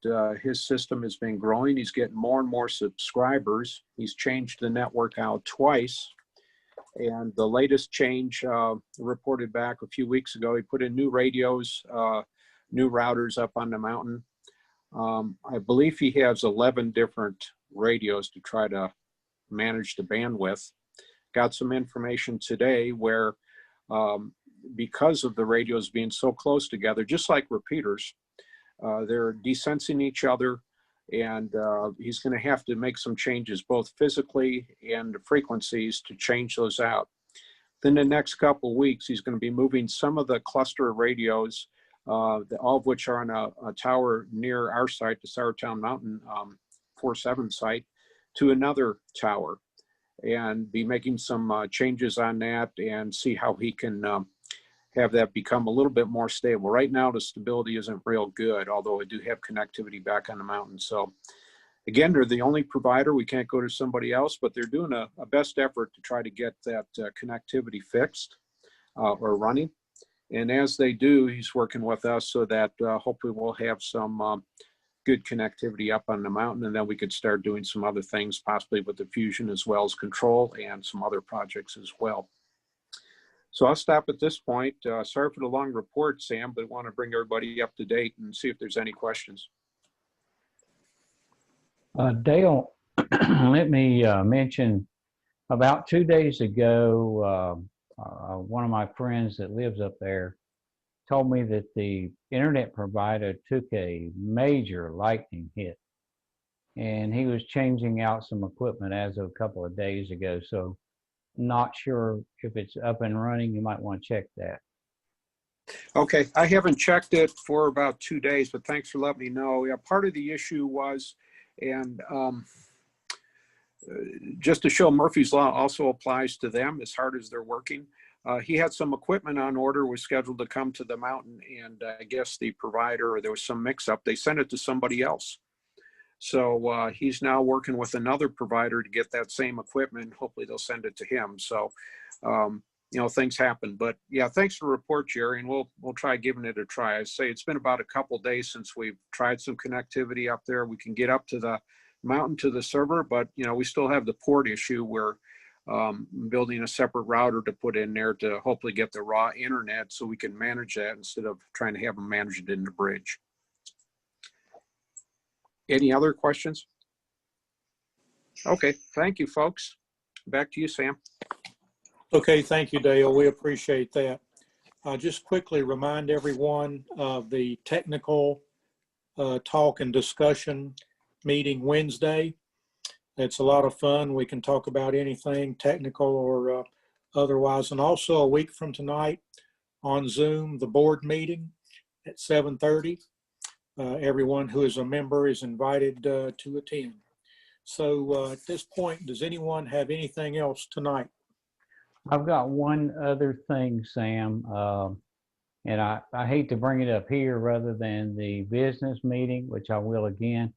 his system has been growing. He's getting more and more subscribers. He's changed the network out twice. And the latest change reported back a few weeks ago, he put in new radios, new routers up on the mountain. I believe he has 11 different radios to try to manage the bandwidth. Got some information today where because of the radios being so close together, just like repeaters, they're desensing each other, and he's going to have to make some changes both physically and the frequencies to change those out. Then the next couple of weeks, he's going to be moving some of the cluster of radios, all of which are on a tower near our site, the Sourtown Mountain 4.7 site, to another tower, and be making some changes on that and see how he can have that become a little bit more stable. Right now, the stability isn't real good, although we do have connectivity back on the mountain. So again, they're the only provider. We can't go to somebody else, but they're doing a best effort to try to get that connectivity fixed or running. And as they do, he's working with us so that hopefully we'll have some good connectivity up on the mountain, and then we could start doing some other things, possibly with the Fusion as well as control and some other projects as well. So I'll stop at this point. Sorry for the long report, Sam, but I want to bring everybody up to date and see if there's any questions. Dale, let me mention about 2 days ago, one of my friends that lives up there told me that the internet provider took a major lightning hit, and he was changing out some equipment as of a couple of days ago. So not sure if it's up and running. You might want to check that. Okay, I haven't checked it for about 2 days, but thanks for letting me know. Yeah, part of the issue was, and just to show Murphy's Law also applies to them as hard as they're working. He had some equipment on order, was scheduled to come to the mountain, and I guess the provider, or there was some mix up, they sent it to somebody else. So he's now working with another provider to get that same equipment. Hopefully they'll send it to him. So, you know, things happen. But yeah, thanks for the report, Jerry, and we'll try giving it a try. I say it's been about a couple days since we've tried some connectivity up there. We can get up to the mountain to the server, but you know, we still have the port issue where building a separate router to put in there to hopefully get the raw internet so we can manage that instead of trying to have them manage it in the bridge. Any other questions? Okay, thank you, folks. Back to you, Sam. Okay, thank you, Dale. We appreciate that. Just quickly remind everyone of the technical talk and discussion meeting Wednesday. It's a lot of fun. We can talk about anything technical or otherwise. And also a week from tonight on Zoom, the board meeting at 7:30. Everyone who is a member is invited to attend. So at this point, does anyone have anything else tonight? I've got one other thing, Sam, and I hate to bring it up here rather than the business meeting, which I will again,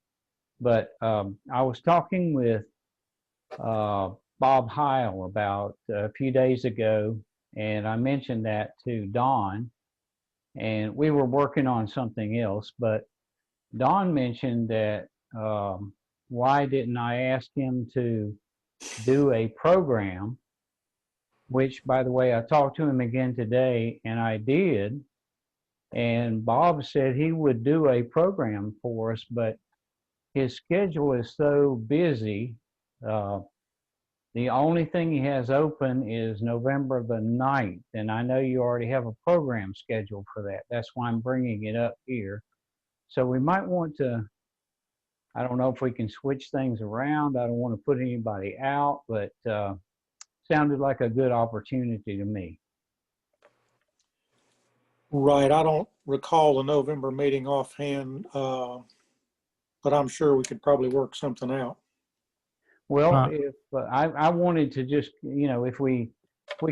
but I was talking with Bob Heil about a few days ago, and I mentioned that to Don, and we were working on something else, but Don mentioned that why didn't I ask him to do a program, which, by the way, I talked to him again today, and I did. And Bob said he would do a program for us, but his schedule is so busy. The only thing he has open is November the 9th, and I know you already have a program scheduled for that. That's why I'm bringing it up here. So we might want to, I don't know if we can switch things around. I don't want to put anybody out, but sounded like a good opportunity to me. Right. I don't recall the November meeting offhand, but I'm sure we could probably work something out. Well, if I wanted to just, you know, if we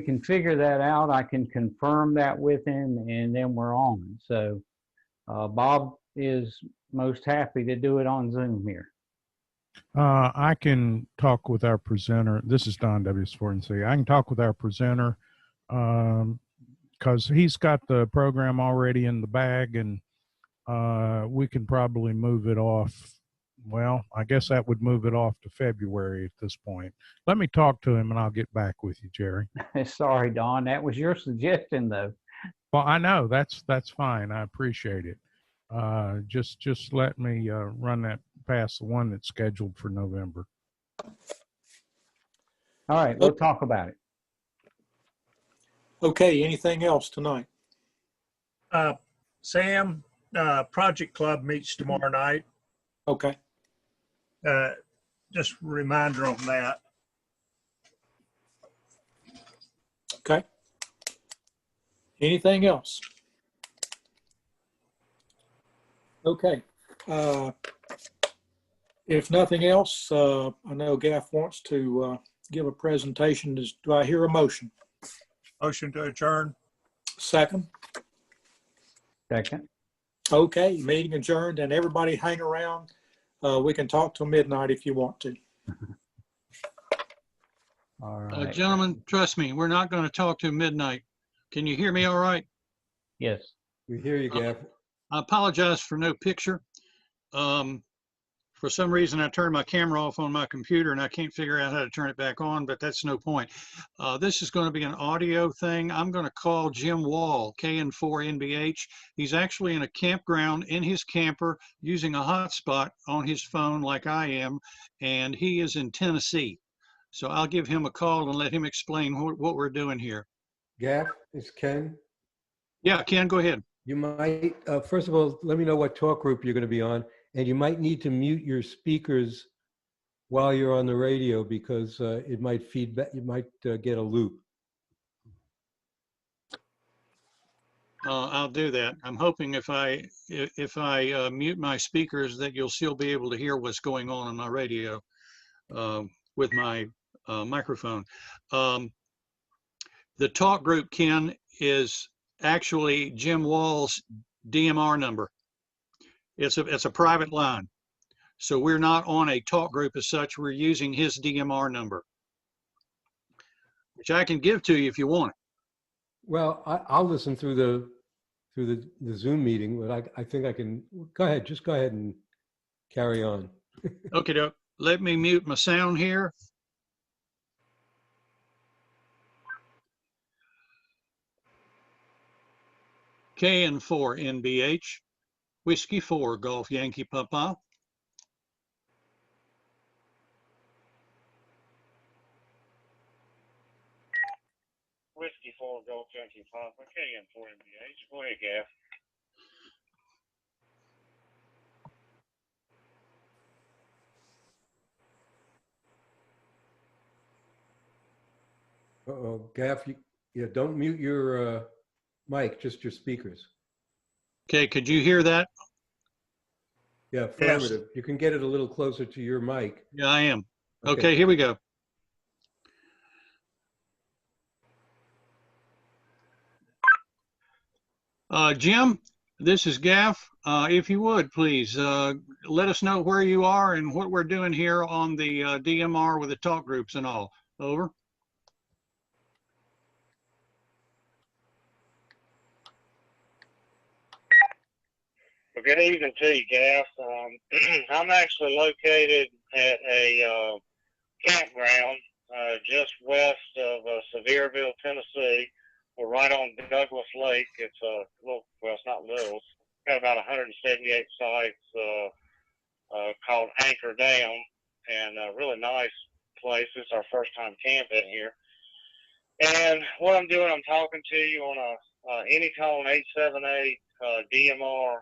can figure that out, I can confirm that with him, and then we're on. So Bob is most happy to do it on Zoom here. I can talk with our presenter. This is Don W. I can talk with our presenter because he's got the program already in the bag, and we can probably move it off. Well, I guess that would move it off to February at this point. Let me talk to him, and I'll get back with you, Jerry. Sorry, Don. That was your suggestion, though. Well, I know. That's fine. I appreciate it. Just let me run that past the one that's scheduled for November. All right, we'll talk about it. Okay, anything else tonight? Sam, Project Club meets tomorrow night. Okay. Just a reminder on that. Okay. Anything else? Okay. If nothing else, I know Gaff wants to give a presentation. Do I hear a motion? Motion to adjourn. Second. Second. Okay, meeting adjourned, and everybody hang around. We can talk till midnight if you want to. All right. Gentlemen, trust me, we're not going to talk to midnight. Can you hear me all right? Yes. We hear you, Gav. I apologize for no picture. For some reason, I turned my camera off on my computer and I can't figure out how to turn it back on, but that's no point. This is going to be an audio thing. I'm going to call Jim Wall, KN4NBH. He's actually in a campground in his camper using a hotspot on his phone like I am, and he is in Tennessee. So I'll give him a call and let him explain what we're doing here. Gav, it's Ken. Yeah, Ken, go ahead. You might, first of all, let me know what talk group you're going to be on. And you might need to mute your speakers while you're on the radio because it might feedback, you might get a loop. I'll do that. I'm hoping if I mute my speakers that you'll still be able to hear what's going on my radio. with my microphone. The talk group, Ken, is actually Jim Wall's DMR number. It's a private line. So we're not on a talk group as such. We're using his DMR number, which I can give to you if you want it. Well, I'll listen through the Zoom meeting, but I think I can. Go ahead. Just go ahead and carry on. Okay, doke. Let me mute my sound here. KN4 NBH, Whiskey 4 Golf Yankee Papa. Whiskey 4 Golf Yankee Papa, KN4 NBH. Go ahead, Gav. Uh-oh, Gaff, yeah, don't mute your mic, just your speakers. Okay, could you hear that? Yeah, affirmative. Yes. You can get it a little closer to your mic. Yeah, I am. Okay, here we go. Jim, this is Gaff. If you would, please, let us know where you are and what we're doing here on the DMR with the talk groups and all. Over. Well, good evening to you, Gaff. I'm actually located at a campground just west of Sevierville, Tennessee. We're right on Douglas Lake. It's a little, well, it's not little. It's got about 178 sites called Anchor Down, and a really nice place. It's our first time camping here. And what I'm doing, I'm talking to you on a Anytone 878 DMR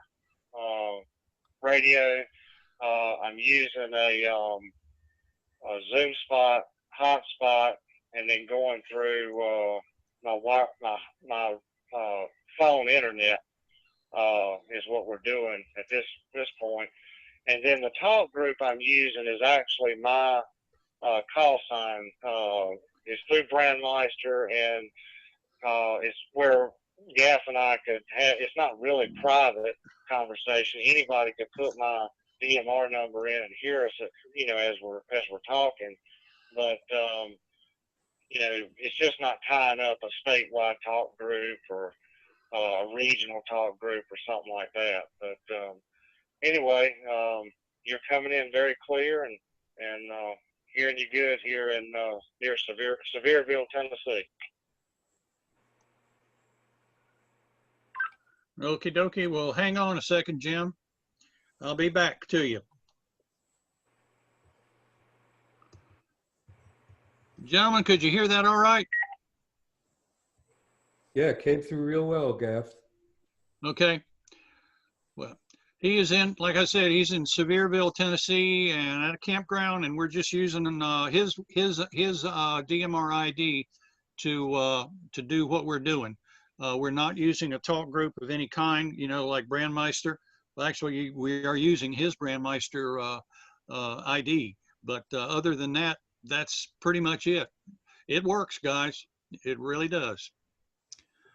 radio. I'm using a Zoom spot hotspot, and then going through my phone internet is what we're doing at this point. And then the talk group I'm using is actually my call sign. It's through Brandmeister, and it's where Gaff and I could have. It's not really private conversation. Anybody could put my DMR number in and hear us, as we're talking. But it's just not tying up a statewide talk group or a regional talk group or something like that. But anyway, you're coming in very clear and hearing you good here in near Sevierville, Tennessee. Okie dokie. Well, hang on a second, Jim. I'll be back to you. Gentlemen, could you hear that all right? Yeah, it came through real well, Gaff. Okay. Well, he is in, like I said, he's in Sevierville, Tennessee, and at a campground, and we're just using his DMR ID to do what we're doing. We're not using a talk group of any kind, like Brandmeister. Well, actually, we are using his Brandmeister ID, but other than that, that's pretty much it. It works, guys. It really does.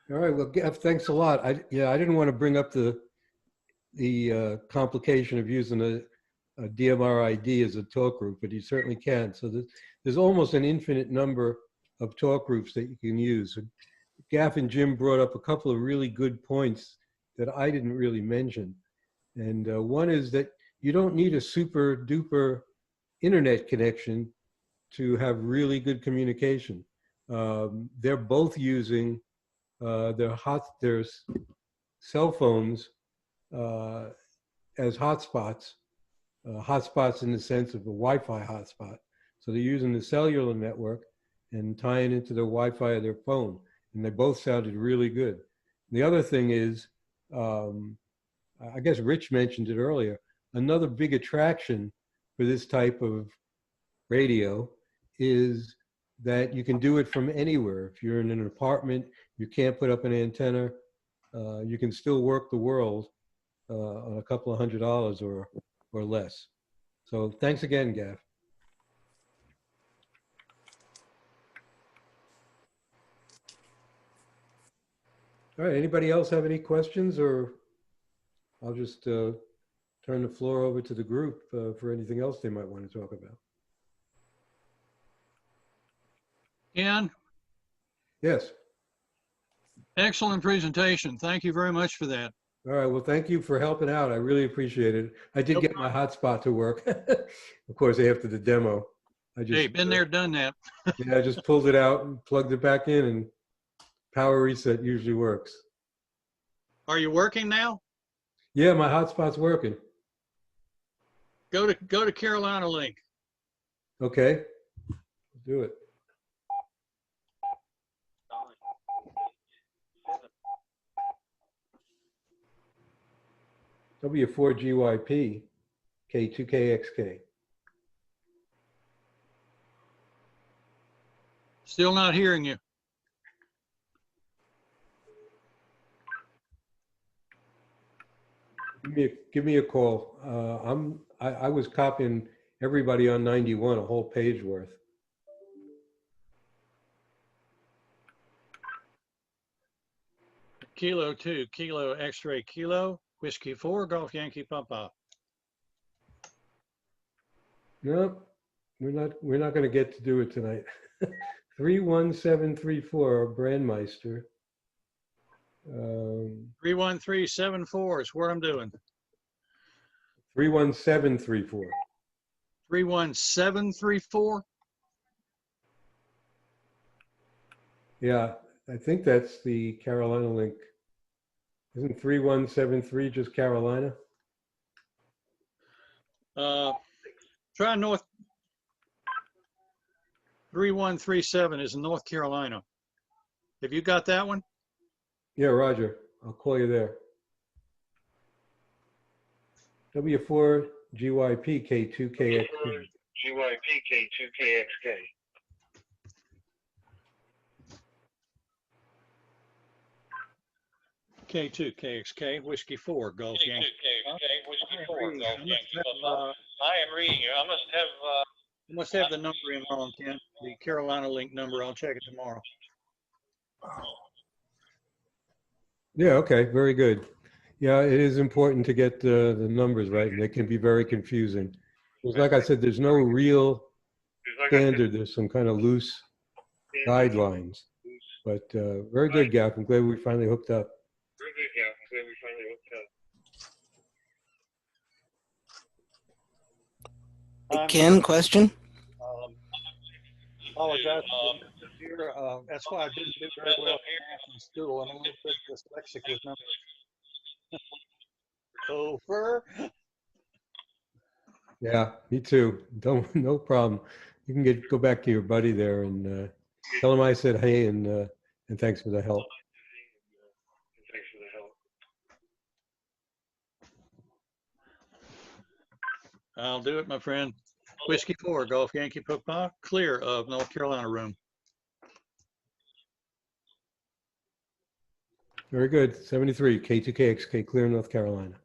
All right. Well, Gaff, thanks a lot. I didn't want to bring up the complication of using a DMR ID as a talk group, but you certainly can. So there's almost an infinite number of talk groups that you can use. So Gaff and Jim brought up a couple of really good points that I didn't really mention. And one is that you don't need a super duper internet connection to have really good communication. They're both using their cell phones as hotspots, hotspots in the sense of a Wi-Fi hotspot. So they're using the cellular network and tying into the Wi-Fi of their phone. And they both sounded really good. And the other thing is, I guess Rich mentioned it earlier, another big attraction for this type of radio is that you can do it from anywhere. If you're in an apartment, you can't put up an antenna, you can still work the world on a couple of $100 or less. So thanks again, Gaff. All right, anybody else have any questions, or I'll just turn the floor over to the group for anything else they might want to talk about. Ken, Yes. excellent presentation. Thank you very much for that. All right, well, thank you for helping out. I really appreciate it. I did get my hotspot to work, of course, after the demo. I just, Hey, been there, done that. yeah, I just pulled it out and plugged it back in, and power reset usually works. Are you working now? Yeah, my hotspot's working. Go to Carolina Link. Okay, do it. W4GYP K2KXK. Still not hearing you. Give me a call. I was copying everybody on 91 a whole page worth. Kilo 2, Kilo X-ray Kilo, Whiskey 4, Golf Yankee Papa. Nope, we're not going to get to do it tonight. 31734 Brandmeister. 31374 is where I'm doing. 31734. 31734. Yeah, I think that's the Carolina link. Isn't 3173 just Carolina? Try North. 3137 is in North Carolina. Have you got that one? Yeah, Roger. I'll call you there. W4 GYP K2KXK. GYP K2KXK. K2 KXK, Whiskey 4, Golf Yankee. K2KXK, Whiskey 4, Golf Yankee. I am reading you. I must have the number in wrong, Ken. The Carolina link number. I'll check it tomorrow. Yeah, okay, very good. Yeah, it is important to get the numbers right, and they can be very confusing. Because like I said, there's no real standard. There's some kind of loose guidelines. But very good, Gap. I'm glad we finally hooked up. Very good, yeah. I'm glad we finally hooked up. Ken, question? Apologize here. That's why I didn't do very well in school. I'm a little bit dyslexic with numbers. Over. Yeah, me too. No problem. You can go back to your buddy there and tell him I said hey and thanks for the help. Thanks for the help. I'll do it, my friend. Whiskey 4, Golf Yankee Papa, clear of North Carolina room. Very good. 73 K2KXK, clear North Carolina.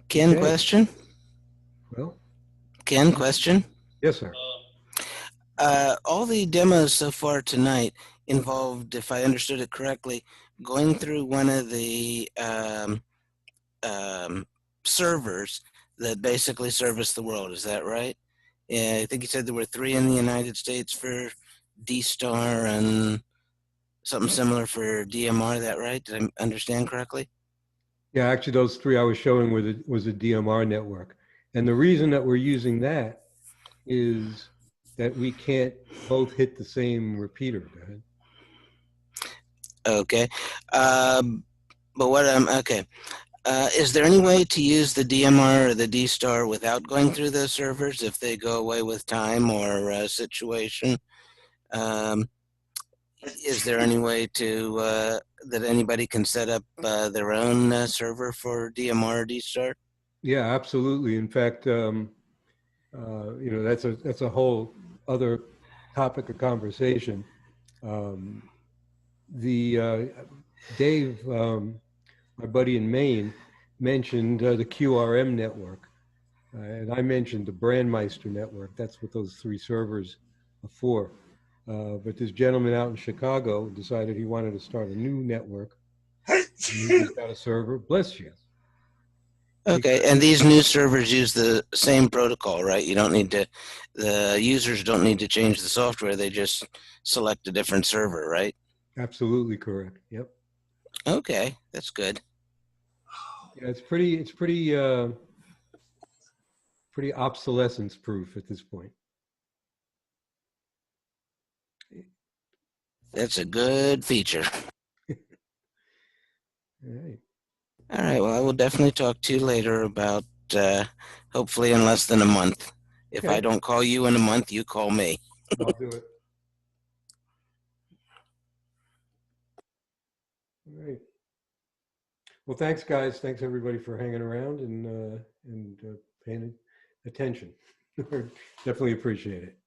Ken, Okay. question? Well, Ken, question? yes, sir. All the demos so far tonight involved, if I understood it correctly, going through one of the servers that basically service the world. Is that right? Yeah, I think you said there were 3 in the United States for D-Star and something similar for DMR. Is that right? Did I understand correctly? Yeah, actually, those 3 I was showing was a DMR network. And the reason that we're using that is that we can't both hit the same repeater. Go ahead. Okay. But what okay. Is there any way to use the DMR or the D-Star without going through those servers if they go away with time or situation? Is there any way to that anybody can set up their own server for DMR or D-Star? Yeah, absolutely. In fact, that's a whole other topic of conversation. Dave, my buddy in Maine, mentioned the QRM network, and I mentioned the Brandmeister network. That's what those 3 servers are for. But this gentleman out in Chicago decided he wanted to start a new network. And he just got a server. Bless you. Okay, and these new servers use the same protocol, right? You don't need to, the users don't need to change the software. They just select a different server, right? Absolutely correct. Yep. Okay, that's good. Yeah, it's pretty obsolescence proof at this point. That's a good feature. All right. All right, well, I will definitely talk to you later about, hopefully in less than a month. If Okay. I don't call you in a month, you call me. I'll do it. All right. Well, thanks, guys. Thanks, everybody, for hanging around and paying attention. Definitely appreciate it.